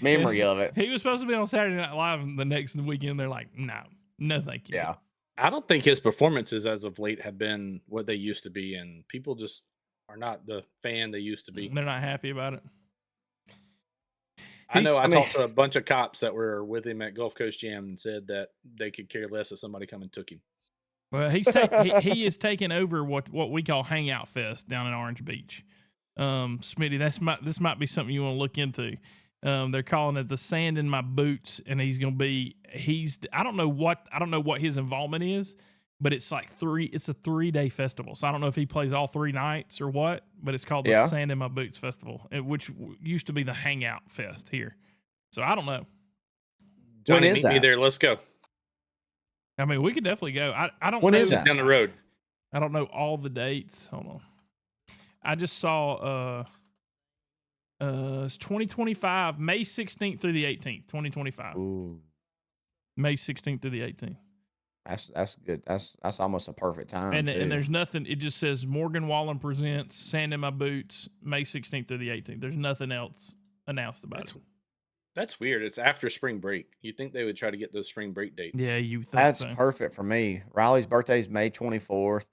memory of it. He was supposed to be on Saturday Night Live, and the next weekend they're like, no, thank you. Yeah, I don't think his performances as of late have been what they used to be, and people just are not the fan they used to be. They're not happy about it. I talked to a bunch of cops that were with him at Gulf Coast Jam and said that they could care less if somebody come and took him. Well, he is taking over what we call Hangout Fest down in Orange Beach. Smitty, this might be something you want to look into. They're calling it the Sand in My Boots, and he's going to be I don't know what his involvement is, but it's like it's a 3-day festival. So I don't know if he plays all 3 nights or what, but it's called the Sand in My Boots Festival, which used to be the Hangout Fest here. So I don't know. Johnny, meet me there. Let's go. I mean, we could definitely go. I don't know. When is that? Down the road. I don't know all the dates. Hold on. I just saw it's 2025, May 16th through the 18th, 2025. Ooh. May 16th through the 18th. That's good. That's almost a perfect time. And there's nothing. It just says Morgan Wallen presents Sand in My Boots, May 16th through the 18th. There's nothing else announced about it. That's weird. It's after spring break. You'd think they would try to get those spring break dates. Yeah, you think that's so. Perfect for me. Riley's birthday is May 24th.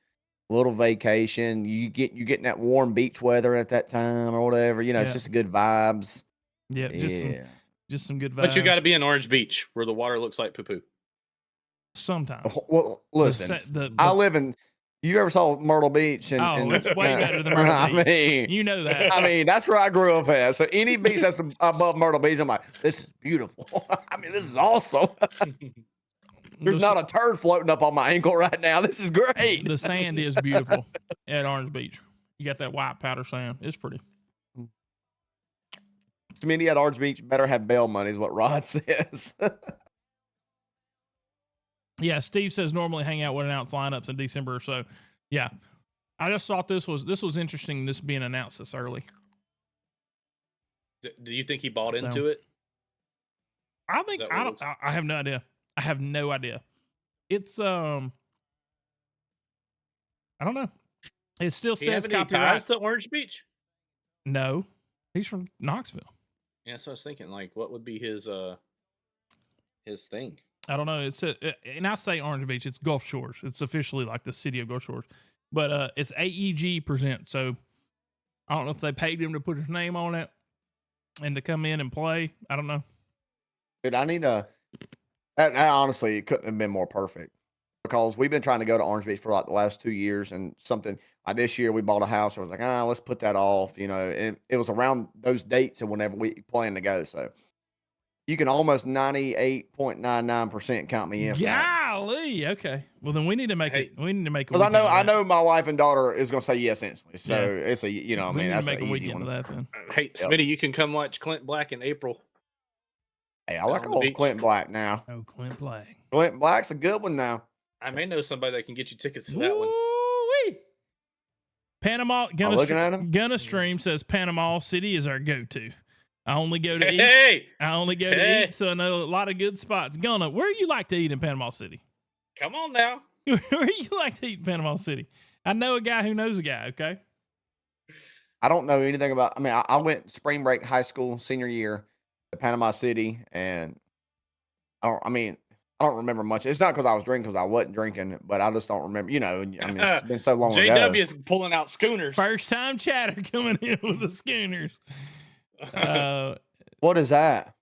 Little vacation. You getting that warm beach weather at that time or whatever. It's just good vibes. Yeah, just some good vibes. But you got to be in Orange Beach where the water looks like poo-poo. Sometimes. Well, listen, I live in. You ever saw Myrtle Beach? It's way better than Myrtle Beach. I mean, you know that. I mean, that's where I grew up at. So any beach that's above Myrtle Beach, I'm like, this is beautiful. I mean, this is awesome. There's not a turd floating up on my ankle right now. This is great. The sand is beautiful at Orange Beach. You got that white powder sand. It's pretty. Smitty at Orange Beach better have bail money is what Rod says. Yeah, Steve says normally hang out with announced lineups in December or so. Yeah, I just thought this was interesting. This being announced this early. Do you think he bought into it? I think I have no idea. I have no idea. It's I don't know. It still Do you have says any copyright. ties to Orange Beach? No, he's from Knoxville. Yeah, so I was thinking, like, what would be his thing? I don't know. It's and I say Orange Beach. It's Gulf Shores. It's officially like the city of Gulf Shores, but it's AEG present. So I don't know if they paid him to put his name on it and to come in and play. I don't know. Dude, I need a. That honestly, it couldn't have been more perfect because we've been trying to go to Orange Beach for like the last 2 years, and something like this year we bought a house. I was like, let's put that off, and it was around those dates and whenever we planned to go. So you can almost 98.99% count me in. Golly. Okay. Well, then we need to make Hey, it. We need to make a Because weekend. I know my wife and daughter is going to say yes instantly. So Yeah. it's a, I We mean, need to that's make an a easy weekend one. of that then. Hey, Smitty, you can come watch Clint Black in April. Hey, I like on the old beach. Clint Black now. Oh, Clint Black. Clint Black's a good one now. I may know somebody that can get you tickets to that one. Woo-wee. Panama. looking at him? Gunna Stream says Panama City is our go-to. I only go to eat. Hey, I only go to eat, so I know a lot of good spots. Gunna, where you like to eat in Panama City? come on now. Where you like to eat in Panama City? I know a guy who knows a guy. Okay. I don't know anything about. I mean, I went spring break high school senior year to Panama City, and I don't remember much. It's not because I was drinking, because I wasn't drinking, but I just don't remember. I mean, it's been so long ago. JW is pulling out schooners. First time chatter coming in with the schooners. What is that?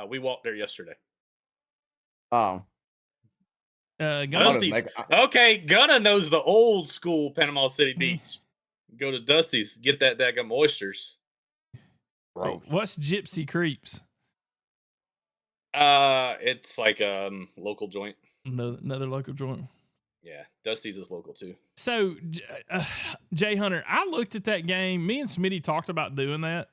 We walked there yesterday. Oh, Dusty's. Okay, Gunna knows the old school Panama City beach. Go to Dusty's, get that daggum oysters. gross. What's Gypsy Creeps? It's like local joint. Another local joint. Yeah, Dusty's is local too. So, Jay Hunter, I looked at that game. Me and Smitty talked about doing that,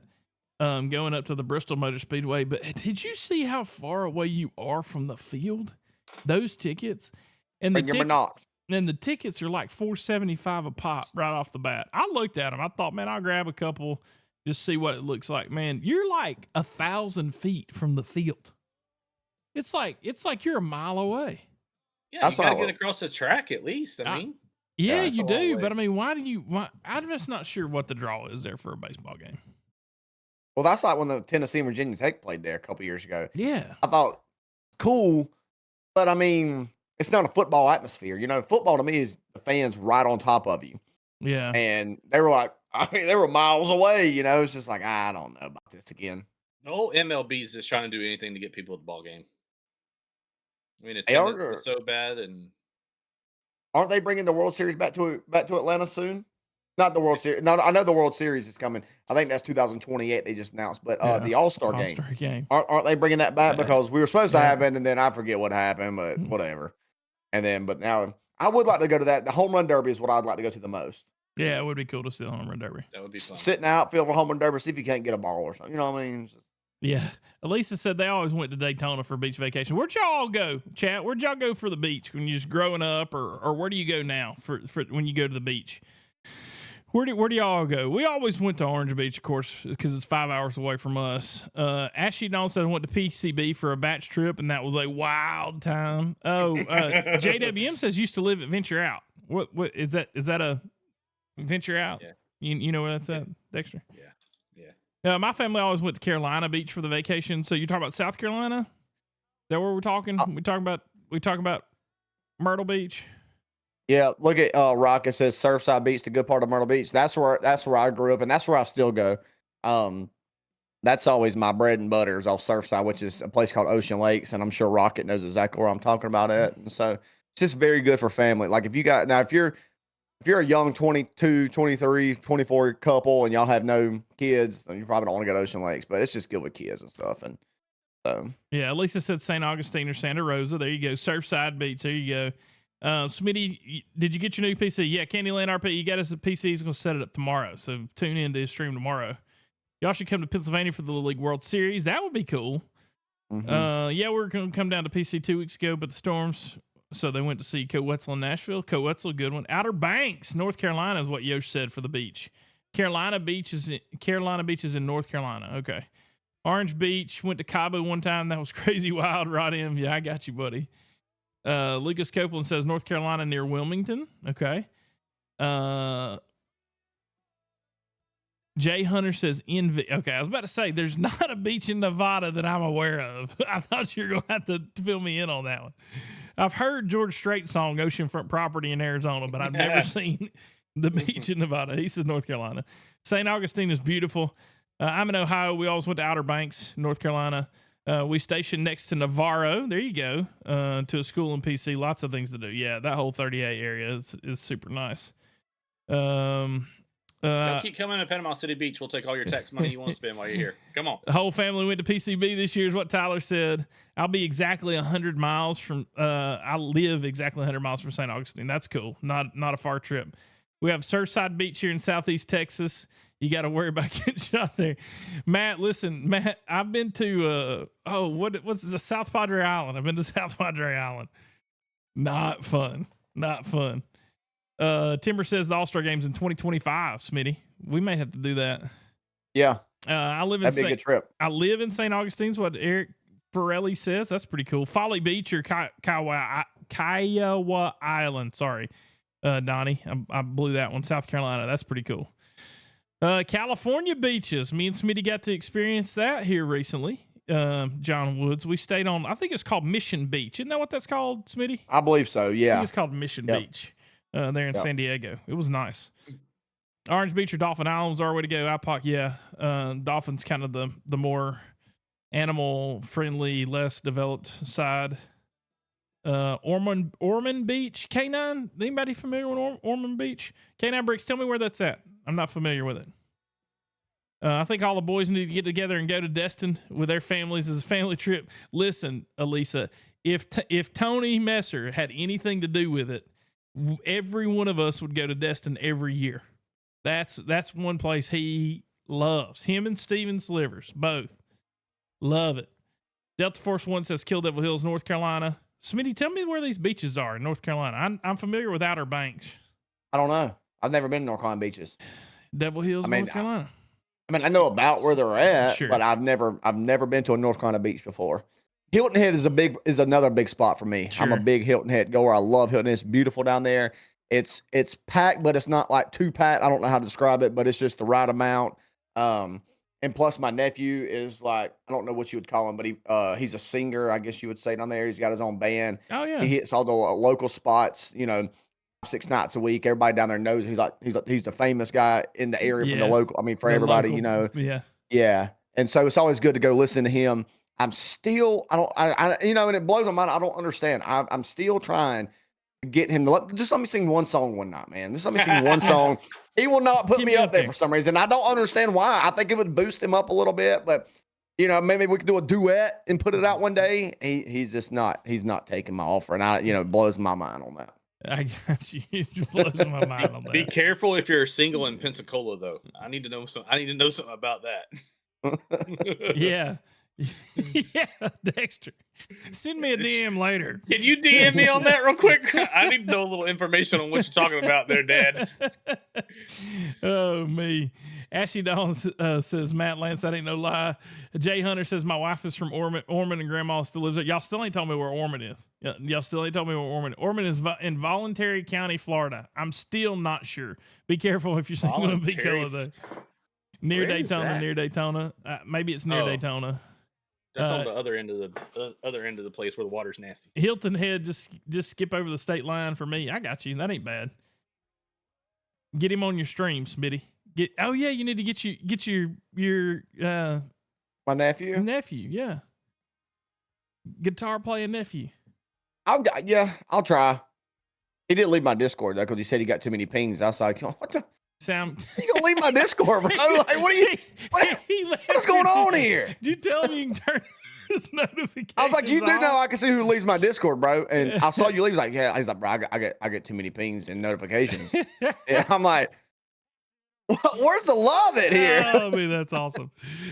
going up to the Bristol Motor Speedway. But did you see how far away you are from the field? Those tickets and the tickets are like $4.75 a pop right off the bat. I looked at them. I thought, man, I'll grab a couple, just see what it looks like. Man, you're like 1,000 feet from the field. It's like you're a mile away. Yeah, you gotta get across the track at least. I mean, yeah, you do. But I mean, why? I'm just not sure what the draw is there for a baseball game. Well, that's like when the Tennessee and Virginia Tech played there a couple years ago. Yeah, I thought cool, but I mean, it's not a football atmosphere. Football to me is the fans right on top of you. Yeah, And they were like, they were miles away. It's just like, I don't know about this again. the whole MLB is just trying to do anything to get people at the ball game. I mean, attendance is so bad, and aren't they bringing the World Series back to Atlanta soon? Not the World Series. No, I know the World Series is coming. I think that's 2028. They just announced, but the All-Star game. Aren't they bringing that back? Because we were supposed to have it, and then I forget what happened, but whatever. But now I would like to go to that. The home run derby is what I'd like to go to the most. Yeah, it would be cool to see the home run derby. That would be fun. Sit in the outfield for home run derby, see if you can't get a ball or something. You know what I mean? Yeah. Elisa said they always went to Daytona for beach vacation. Where'd y'all go, chat? Where'd y'all go for the beach when you was growing up, or where do you go now for when you go to the beach? Where do y'all go? We always went to Orange Beach, of course, because it's 5 hours away from us. Ashley Dawn said I went to PCB for a batch trip, and that was a wild time. Oh, JWM says used to live at Venture Out. What is that? Is that a Venture Out? Yeah. You know where that's at, Dexter? Yeah. My family always went to Carolina Beach for the vacation. So you talk about South Carolina? Is that where we're talking? We talk about Myrtle Beach. Yeah, look at Rock. It says Surfside Beach, the good part of Myrtle Beach. That's where I grew up, and that's where I still go. That's always my bread and butter is off Surfside, which is a place called Ocean Lakes, and I'm sure Rocket knows exactly where I'm talking about at. And so it's just very good for family. Like if you're a young 22, 23, 24 couple and y'all have no kids, then you probably don't want to go to Ocean Lakes, but it's just good with kids and stuff. And so, yeah, Lisa said St. Augustine or Santa Rosa. There you go. Surfside Beach. There you go. Smitty, did you get your new PC? Yeah, Candyland RP. You got us a PC. He's going to set it up tomorrow. So tune in to his stream tomorrow. Y'all should come to Pennsylvania for the Little League World Series. That would be cool. mm-hmm. Yeah, we were going to come down to PC 2 weeks ago, but the storms. So they went to see Coetzel in Nashville. Coetzel, good one. Outer Banks, North Carolina is what Yosh said for the beach. Carolina Beach is in North Carolina. Okay. Orange Beach, went to Cabo one time. That was crazy wild. Rod M. Yeah, I got you, buddy. Lucas Copeland says North Carolina near Wilmington. Okay. Jay Hunter says okay, I was about to say there's not a beach in Nevada that I'm aware of. I thought you were going to have to fill me in on that one. I've heard George Strait's song Oceanfront Property in Arizona, but I've never seen the beach in Nevada. He says North Carolina. St. Augustine is beautiful. I'm in Ohio. We always went to Outer Banks, North Carolina. We stationed next to Navarro. There you go. To a school in PC. Lots of things to do. Yeah, that whole 38 area is super nice. Keep coming to Panama City Beach. We'll take all your tax money you want to spend while you're here. Come on. The whole family went to PCB this year is what Tyler said. I'll be exactly 100 miles from, I live exactly 100 miles from St. Augustine. That's cool. Not a far trip. We have Surfside Beach here in Southeast Texas. You got to worry about getting shot there. Matt, listen, I've been to, what's the South Padre Island? I've been to South Padre Island. Not fun. Timber says the All-Star Game's in 2025, Smitty. We may have to do that. Yeah. That'd be a good trip. I live in St. Augustine's, what Eric Pirelli says. That's pretty cool. Folly Beach or Kiowa Island. Sorry, Donnie. I blew that one. South Carolina. That's pretty cool. California beaches. Me and Smitty got to experience that here recently. John Woods. We stayed on, I think it's called Mission Beach. Isn't that what that's called, Smitty? I believe so, yeah. I think it's called Mission Beach. There in San Diego. It was nice. Orange Beach or Dolphin Island was our way to go. IPOC, yeah. Dolphin's kind of the more animal friendly, less developed side. Ormond Beach, K9. Anybody familiar with Ormond Beach? K9 Bricks, tell me where that's at. I'm not familiar with it. I think all the boys need to get together and go to Destin with their families as a family trip. Listen, Elisa, if Tony Messer had anything to do with it, every one of us would go to Destin every year. That's one place he loves. Him and Steven Slivers, both. Love it. Delta Force One says Kill Devil Hills, North Carolina. Smitty, tell me where these beaches are in North Carolina. I'm familiar with Outer Banks. I don't know. I've never been to North Carolina beaches. Devil Hills, North Carolina. I know about where they're at, Sure. but I've never been to a North Carolina beach before. Hilton Head is another big spot for me. Sure. I'm a big Hilton Head goer. I love Hilton Head. It's beautiful down there. It's packed, but it's not like too packed. I don't know how to describe it, but it's just the right amount. And plus my nephew is like, I don't know what you would call him, but he's a singer, I guess you would say down there. He's got his own band. Oh yeah. He hits all the local spots, 6 nights a week. Everybody down there knows he's the famous guy in the area from the local. I mean, for everybody, local, Yeah. And so it's always good to go listen to him. I'm still, and it blows my mind. I don't understand. I'm still trying to get him to just let me sing one song one night, man. Just let me sing one song. He will not put me up there for some reason. I don't understand why. I think it would boost him up a little bit, but maybe we could do a duet and put it out one day. He's not taking my offer. And it blows my mind on that. I got you. It blows my mind on that. Be careful if you're single in Pensacola, though. I need to know something about that. Yeah. Yeah, Dexter. Send me a DM later. Can you DM me on that real quick? I need to know a little information on what you're talking about there, Dad. Oh, me. Ashley Dawn says, Matt Lance, that ain't no lie. Jay Hunter says, my wife is from Ormond and Grandma still lives there. Y'all still ain't told me where Ormond is. Y'all still ain't told me where Ormond is. Ormond is in Voluntary County, Florida. I'm still not sure. Be careful if you're single in Pensacola, though. Near Daytona. Maybe it's near Daytona. That's on the other end of the place where the water's nasty. Hilton Head, just skip over the state line for me. I got you. That ain't bad. Get him on your stream, Smitty. You need to get your my nephew, yeah. Guitar playing nephew. I'll try. He didn't leave my Discord though because he said he got too many pings. I was like, what the? You gonna leave my Discord, bro? Like, what's going on here? Did you tell him you can turn his notifications I was like, you do off? know I can see who leaves my Discord, bro. And I saw you leave. He's like, yeah. He's like, bro, I get too many pings and notifications. Yeah, I'm like, where's the love at here? Oh, man, that's awesome.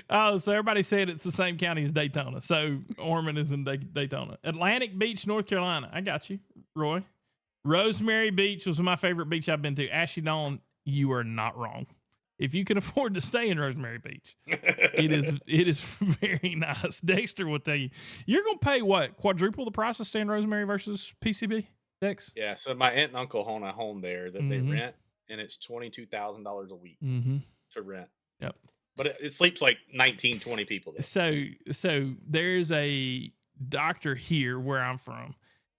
Oh, so everybody said it's the same county as Daytona. So Ormond is in Daytona. Atlantic Beach, North Carolina. I got you, Roy. Rosemary Beach was my favorite beach I've been to. Ashley Dawn, you are not wrong. if you can afford to stay in Rosemary Beach, it is very nice. Dexter will tell you, you're gonna pay what, quadruple the price to stay in Rosemary versus PCB, Dex? Yeah, so my aunt and uncle own a home there that they rent, and it's $22,000 a week to rent. Yep. But it sleeps like 19, 20 people there. So there's a doctor here where I'm from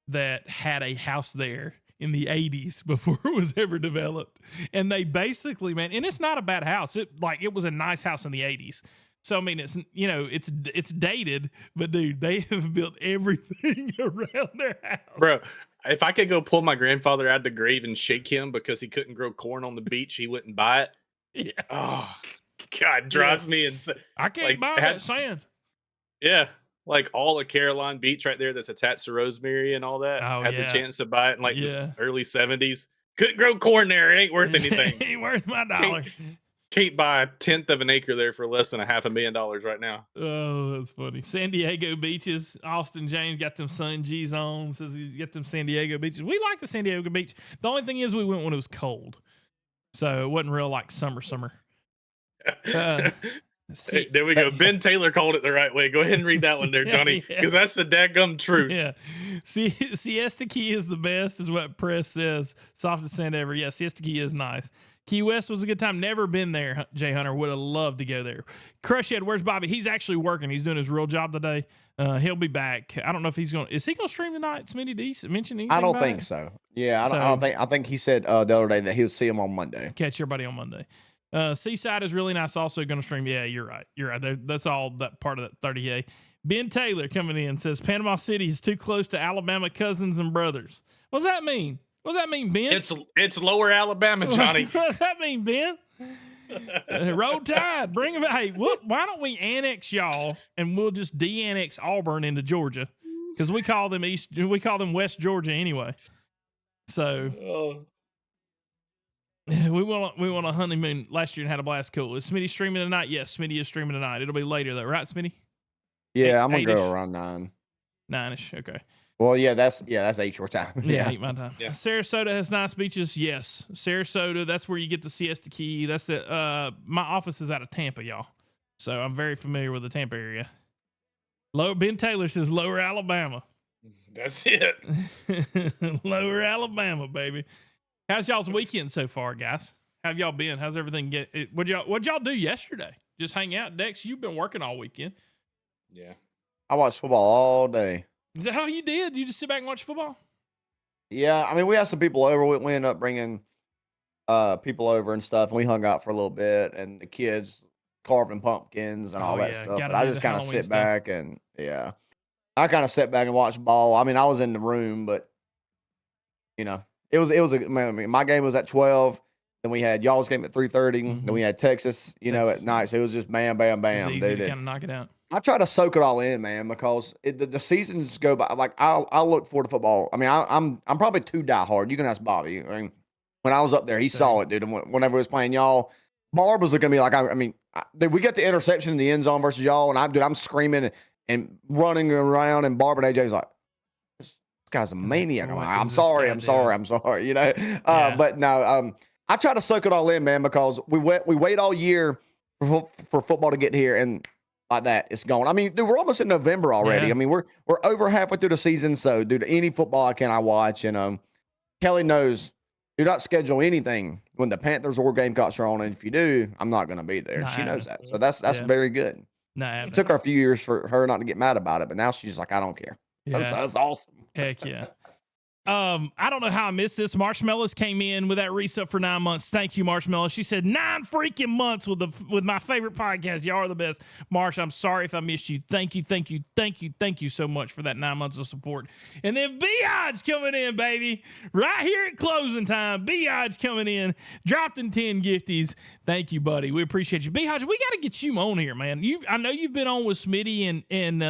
that had a house there in the 80s before it was ever developed. And they basically, man, and it's not a bad house. It was a nice house in the 80s. So I mean, it's it's dated, but dude, they have built everything around their house. Bro, if I could go pull my grandfather out of the grave and shake him because he couldn't grow corn on the beach, he wouldn't buy it. Yeah. Oh, God, drives me insane. I can't buy that sand. Yeah. Like all of Caroline Beach right there that's attached to Rosemary and all that. Had the chance to buy it in like the early 70s. Couldn't grow corn there. It ain't worth anything. Ain't worth my dollar. Can't buy a 1/10 of an acre there for less than $500,000 right now. Oh, that's funny. San Diego beaches. Austin James got them Sun G's on. Says he got them San Diego beaches. We like the San Diego beach. The only thing is we went when it was cold. So it wasn't real like summer. Hey, there we go. Ben Taylor called it the right way. Go ahead and read that one there, Johnny, because that's the dadgum truth. Yeah. Siesta Key is the best, is what press says. Softest sand ever. Yeah, Siesta Key is nice. Key West was a good time. Never been there, Jay Hunter. Would have loved to go there. Crushhead, where's Bobby? He's actually working. He's doing his real job today. He'll be back. I don't know if he's going. Is he going to stream tonight? Smitty D mentioned anything? I don't think so. Yeah, I don't think. I think he said the other day that he'll see him on Monday. Catch everybody on Monday. Seaside is really nice. Also going to stream. Yeah, you're right. That's all that part of that 30A. Ben Taylor coming in says Panama City is too close to Alabama cousins and brothers. What does that mean? What does that mean, Ben? It's lower Alabama, Johnny. What does that mean, Ben? Roll Tide, bring them. Hey, why don't we annex y'all and we'll just de-annex Auburn into Georgia because we call them West Georgia anyway. So we want a honeymoon last year and had a blast. Cool. Is Smitty streaming tonight? Yes, Smitty is streaming tonight. It'll be later though, right, Smitty? Yeah, I'm gonna go around 9. 9ish. Okay. Well, that's 8 your time. Yeah, 8 my time. Yeah. Sarasota has nice beaches. Yes, Sarasota. That's where you get the Siesta Key. That's my office is out of Tampa, y'all. So I'm very familiar with the Tampa area. Ben Taylor says Lower Alabama. That's it. Lower Alabama, baby. How's y'all's weekend so far, guys? How have y'all been? How's everything what'd y'all do yesterday? Just hang out? Dex, you've been working all weekend. Yeah. I watched football all day. Is that all you did? You just sit back and watch football? Yeah, I mean, we had some people over. We ended up bringing people over and stuff, and we hung out for a little bit, and the kids carving pumpkins and all that stuff. But I just kind of sit back and I kind of sit back and watch ball. I mean, I was in the room, but it was my game was at 12. Then we had y'all's game at 3:30. Then we had Texas, at night. So it was just bam, bam, bam. It's easy to kind of knock it out. I try to soak it all in, man, because the seasons go by. Like I look forward to football. I mean, I'm probably too diehard. You can ask Bobby. I mean, when I was up there, he saw it, dude. And whenever he was playing y'all, Barb was looking at me like, we get the interception in the end zone versus y'all, and I'm screaming and running around, and Barb and AJ's like, this guy's a maniac. I'm sorry. But no, I try to soak it all in, man, because we wait all year for football to get here, and like that, it's gone. I mean, dude, we're almost in November already. Yeah. I mean, we're over halfway through the season, so dude, any football I watch, and Kelly knows, do not schedule anything when the Panthers or Gamecocks are on, and if you do, I'm not going to be there. She knows that, so that's very good. It took her a few years for her not to get mad about it, but now she's like, I don't care. Yeah. That's awesome. Heck yeah. I don't know how I missed this. Marshmallows came in with that resub for 9 months. Thank you, Marshmallow. She said 9 freaking months with my favorite podcast. Y'all are the best. Marsh, I'm sorry if I missed you. Thank you so much for that 9 months of support. And then B-Odds coming in, baby. Right here at closing time. B-Odds coming in. Dropped in 10 gifties. Thank you, buddy. We appreciate you. B-Odds, we got to get you on here, man. I know you've been on with Smitty and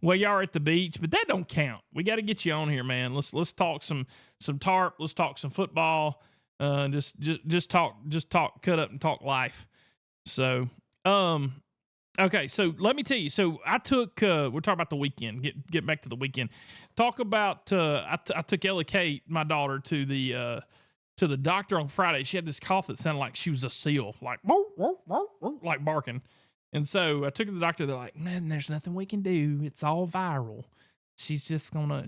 y'all are at the beach, but that don't count. We got to get you on here, man. Let's talk some tarp. Let's talk some football. Just talk, cut up and talk life. So, okay. So let me tell you. So I took, we're talking about the weekend. Get back to the weekend. Talk about, I took Ellie Kate, my daughter, to to the doctor on Friday. She had this cough that sounded like she was a seal, like like barking. And so I took her to the doctor. They're like, man, there's nothing we can do. It's all viral. She's just gonna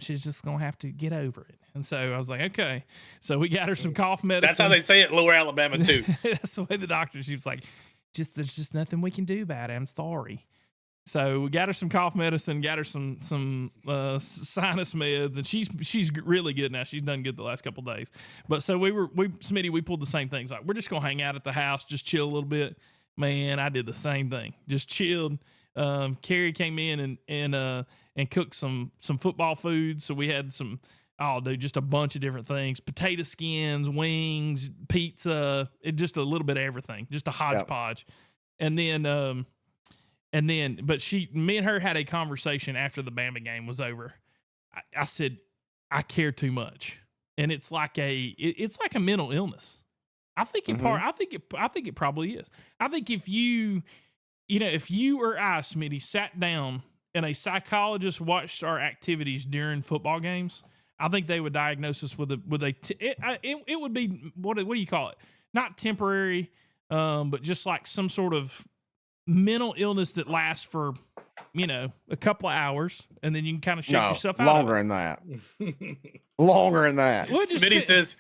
have to get over it. And so I was like, okay. So we got her some cough medicine. That's how they say it in Lower Alabama too. That's the way the doctor. She was like, there's just nothing we can do about it. I'm sorry. So we got her some cough medicine, got her some sinus meds, and she's really good now. She's done good the last couple of days. But so Smitty, we pulled the same things. Like, we're just gonna hang out at the house, just chill a little bit. Man, I did the same thing. Just chilled. Carrie came in and cooked some football food. So we had just a bunch of different things: potato skins, wings, pizza, just a little bit of everything, just a hodgepodge. Yep. And then, but me and her had a conversation after the Bama game was over. I said, I care too much, and it's like a mental illness. I think it probably is. I think if you or I, Smitty, sat down and a psychologist watched our activities during football games, I think they would diagnose us with it would be, what do you call it? Not temporary, but just like some sort of mental illness that lasts for, a couple of hours, and then you can kind of shake yourself out. Longer than that. Longer than that. Smitty says,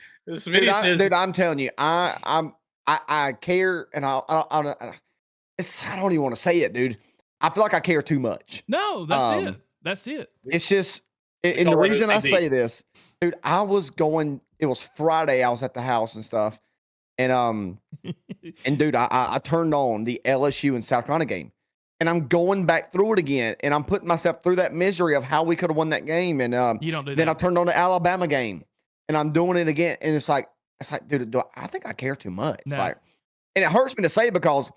dude, I'm telling you, I care, and I don't even want to say it, dude. I feel like I care too much. No, that's it. That's it. It's just, and the reason I say this, dude, it was Friday. I was at the house and stuff. And dude, I turned on the LSU and South Carolina game, and I'm going back through it again, and I'm putting myself through that misery of how we could have won that game. And you don't do then that. I turned on the Alabama game, and I'm doing it again, and it's like, dude, I think I care too much. No. Like, and it hurts me to say because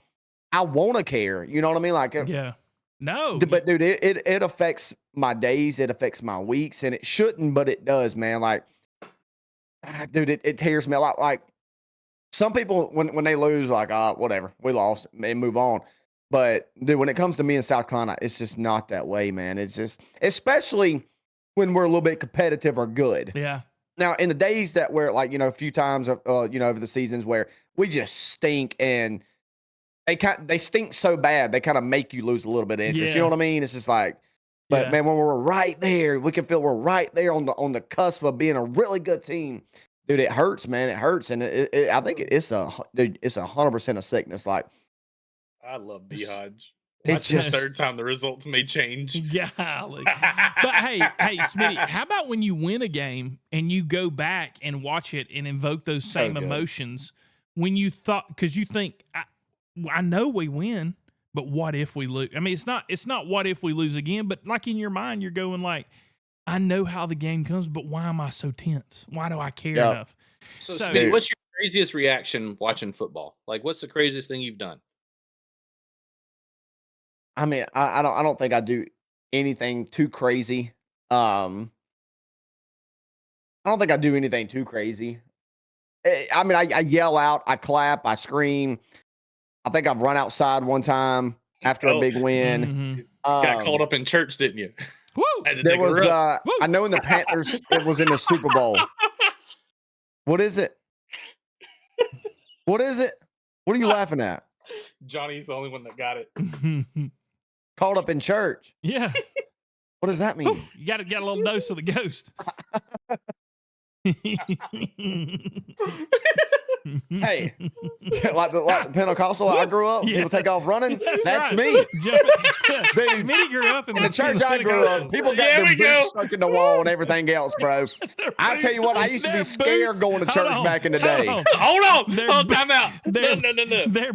I want to care. You know what I mean? Like, yeah, no, but dude, it affects my days, it affects my weeks, and it shouldn't, but it does, man. Like, dude, it tears me a lot. Like, some people, when they lose, like, whatever, we lost, and move on. But dude, when it comes to me in South Carolina, it's just not that way, man. It's just, especially when we're a little bit competitive or good. Yeah. Now, in the days that we're like, a few times, over the seasons where we just stink, and they stink so bad, they kind of make you lose a little bit of interest. Yeah. You know what I mean? It's just like, but man, when we're right there, we can feel we're right there on the cusp of being a really good team. Dude, it hurts, man. It hurts, and I think it's 100% a sickness. Like, I love B-Hodge. It's just just the third time the results may change. Golly. But hey, Smitty, how about when you win a game and you go back and watch it and invoke those same emotions when you thought, because you think, I know we win, but what if we lose? I mean, it's not what if we lose again, but like in your mind, you're going like, I know how the game comes, but why am I so tense? Why do I care enough? So Smitty, what's your craziest reaction watching football? Like, what's the craziest thing you've done? I mean, I don't think I do anything too crazy. I don't think I do anything too crazy. I mean, I yell out, I clap, I scream. I think I've run outside one time after a big win. Mm-hmm. Got called up in church, didn't you? Woo! There was, I know in the Panthers, it was in the Super Bowl. What is it? What is it? What are you laughing at? Johnny's the only one that got it. Called up in church. Yeah. What does that mean? Ooh, you got to get a little dose of the ghost. Hey, like the Pentecostal I grew up, people take off running. That's right. me. Dude, Smitty grew up in the church I grew up. People got their boots stuck in the wall and everything else, bro. I tell you what, I used to be scared going to church back in the day. Hold on, time out. No.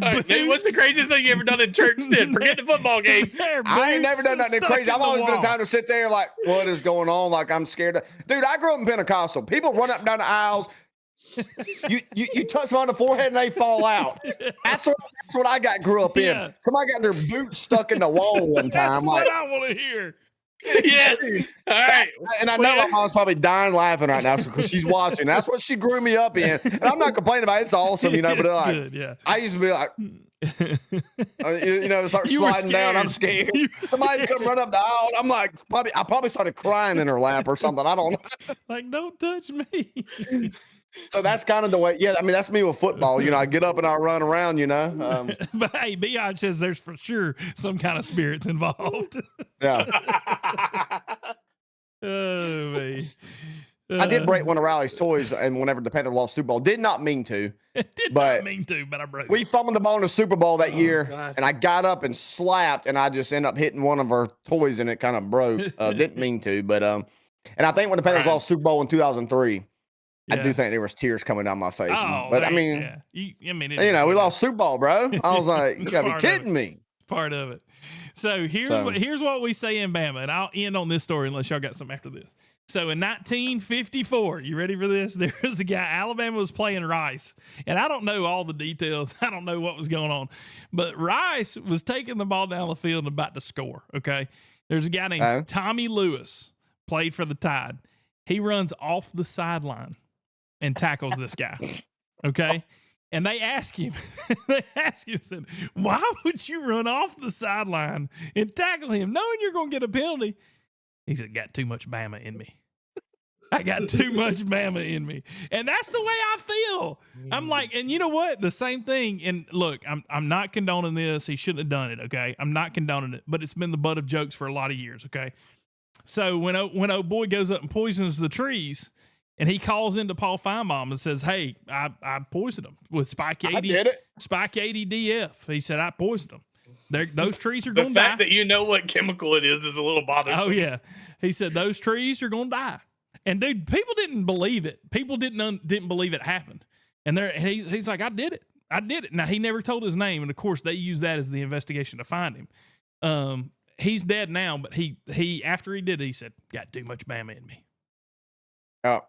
Right, Nate, what's the craziest thing you ever done in church? Then forget the football game. I ain't never done nothing crazy. I've always been a time to sit there like, what is going on? Like, I'm scared. Dude, I grew up in Pentecostal. People run up and down the aisles. You touch them on the forehead and they fall out. That's what I grew up in. Somebody got their boots stuck in the wall one time. That's what I want to hear. Yes. All right. And I know my mom's probably dying laughing right now because she's watching. That's what she grew me up in. And I'm not complaining about it. It's awesome, but like, good, I used to be like, start sliding down. I'm scared. Somebody come run up the aisle. I'm like, I probably started crying in her lap or something. I don't know. Like, don't touch me. So that's kind of the way. Yeah, I mean that's me with football. I get up and I run around. But hey, Biatch says there's for sure some kind of spirits involved. Yeah. Oh man. I did break one of Riley's toys, and whenever the Panthers lost Super Bowl, did not mean to. Did but not mean to, but I broke. We fumbled the ball in the Super Bowl that year, God. and I got up and slapped, and I just ended up hitting one of our toys, and it kind of broke. Didn't mean to, but and I think when the Panthers lost Super Bowl in 2003, I do think there was tears coming down my face. But I mean, we lost Super Bowl, bro. I was like, you gotta be kidding me. Part of it. So here's what we say in Bama, and I'll end on this story unless y'all got something after this. So in 1954, you ready for this? There was a guy, Alabama was playing Rice, and I don't know all the details. I don't know what was going on, but Rice was taking the ball down the field and about to score. Okay. There's a guy named Tommy Lewis, played for the Tide. He runs off the sideline and tackles this guy. Okay. And they ask him, said, why would you run off the sideline and tackle him knowing you're going to get a penalty? He said, got too much Bama in me. I got too much Bama in me. And that's the way I feel. I'm like, and you know what? The same thing. And look, I'm not condoning this. He shouldn't have done it. Okay. I'm not condoning it, but it's been the butt of jokes for a lot of years. Okay. So when old boy goes up and poisons the trees, and he calls into Paul Feinbaum and says, hey, I poisoned him with Spike 80 DF. He said, I poisoned him. Those trees are going to die. The fact that you know what chemical it is a little bothersome. Oh, yeah. He said, those trees are going to die. And, dude, people didn't believe it. People didn't believe it happened. And he's like, I did it. I did it. Now, he never told his name. And, of course, they used that as the investigation to find him. He's dead now, but he after he did it, he said, got too much Bama in me. Oh.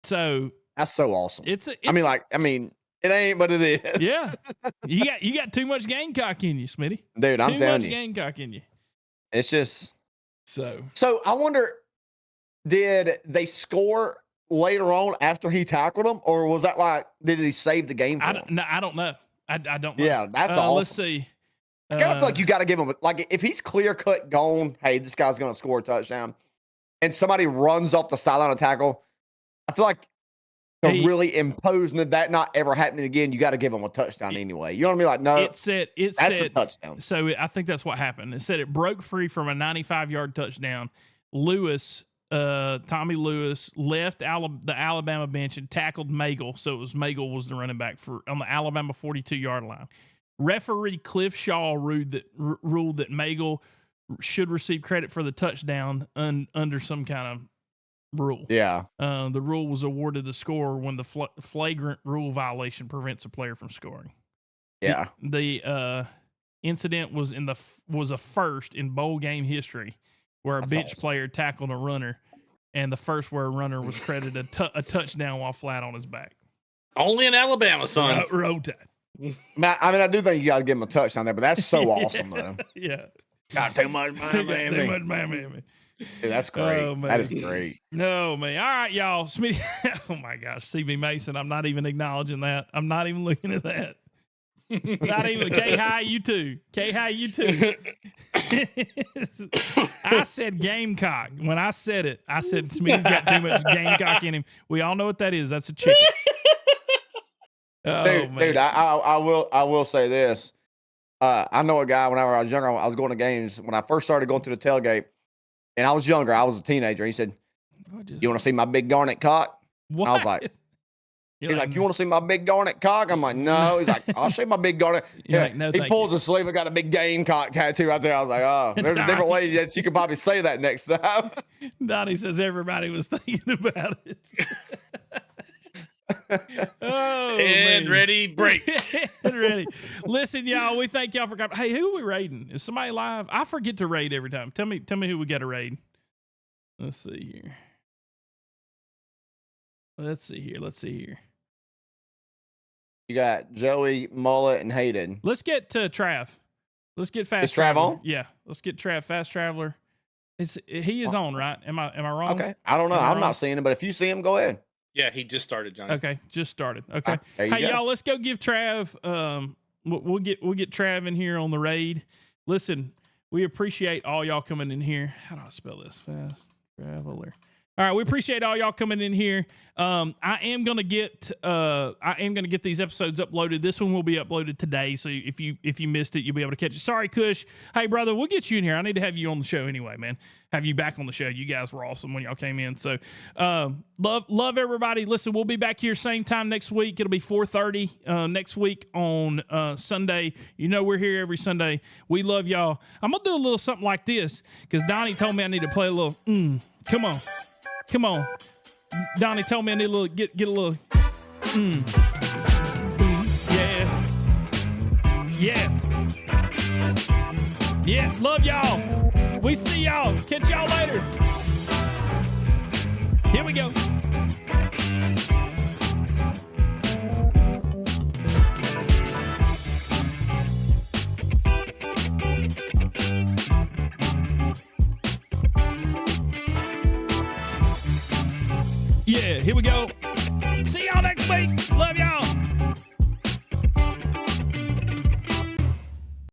So that's so awesome. It's it ain't, but it is. Yeah. You got too much Gamecock in you, Smitty. Dude, I'm telling you. Too much Gamecock in you. It's just so I wonder, did they score later on after he tackled him, or was that like, did he save the game for him? No, I don't know. I don't know. Yeah, that's awesome. Let's see. I kind of feel like you got to give him, like, if he's clear cut gone, hey, this guy's going to score a touchdown, and somebody runs off the sideline to tackle, I feel like to really impose that not ever happening again, you got to give him a touchdown anyway. You know what I mean? Like, no, that's a touchdown. So I think that's what happened. It said it broke free from a 95-yard touchdown. Tommy Lewis left the Alabama bench and tackled Magel. So Magel was the running back on the Alabama 42-yard line. Referee Cliff Shaw ruled that Magel should receive credit for the touchdown under some kind of rule. Yeah. The rule was awarded the score when the flagrant rule violation prevents a player from scoring. Yeah. The incident was a first in bowl game history where a bench player tackled a runner, and the first where a runner was credited a touchdown while flat on his back. Only in Alabama, son. Road Tide. I mean, I do think you got to give him a touchdown there, but that's so awesome, though. Yeah. Got too much Bama in me. Too much Bama in me. Dude, that's great. Oh, that is great. No, man. All right, y'all. Smitty. Oh, my gosh. CB Mason. I'm not even acknowledging that. I'm not even looking at that. Not even. K-Hi, you too. K-Hi, you too. I said Gamecock. When I said it, I said Smitty's got too much Gamecock in him. We all know what that is. That's a chicken. Oh, dude, I will say this. I know a guy whenever I was younger, I was going to games. When I first started going to the tailgate, and I was younger, I was a teenager. He said, you want to see my big garnet cock? What? I was like, he's like, you want to see my big garnet cock? I'm like, no. He's like, I'll show my big garnet. Like, no, he pulls his sleeve and got a big Gamecock tattoo right there. I was like, oh, there's a different way that you could probably say that next time. Donnie says everybody was thinking about it. Oh, and man. Ready, break. And ready. Listen, y'all, we thank y'all for coming. Hey, who are we raiding? Is somebody live? I forget to raid every time. Tell me who we got to raid. Let's see here. Let's see here. You got Joey, Mullet, and Hayden. Let's get to Trav. Let's get Fast Is Trav on? Yeah, let's get Trav, Fast Traveler. He is on, right? Am I wrong? Okay, I don't know. I'm not seeing him, but if you see him, go ahead. Yeah, he just started, Johnny. Okay, just started. Okay, hey y'all, let's go give Trav. We'll get Trav in here on the raid. Listen, we appreciate all y'all coming in here. How do I spell this? Fast Traveler. All right, we appreciate all y'all coming in here. I am gonna get these episodes uploaded. This one will be uploaded today, so if you missed it, you'll be able to catch it. Sorry, Kush. Hey, brother, we'll get you in here. I need to have you on the show anyway, man. Have you back on the show. You guys were awesome when y'all came in. So, love everybody. Listen, we'll be back here same time next week. It'll be 4:30 next week on Sunday. You know we're here every Sunday. We love y'all. I'm gonna do a little something like this because Donnie told me I need to play a little. Come on. Donnie told me I need a little, get a little, yeah, love y'all. We see y'all. Catch y'all later. Here we go. Yeah, here we go. See y'all next week. Love y'all.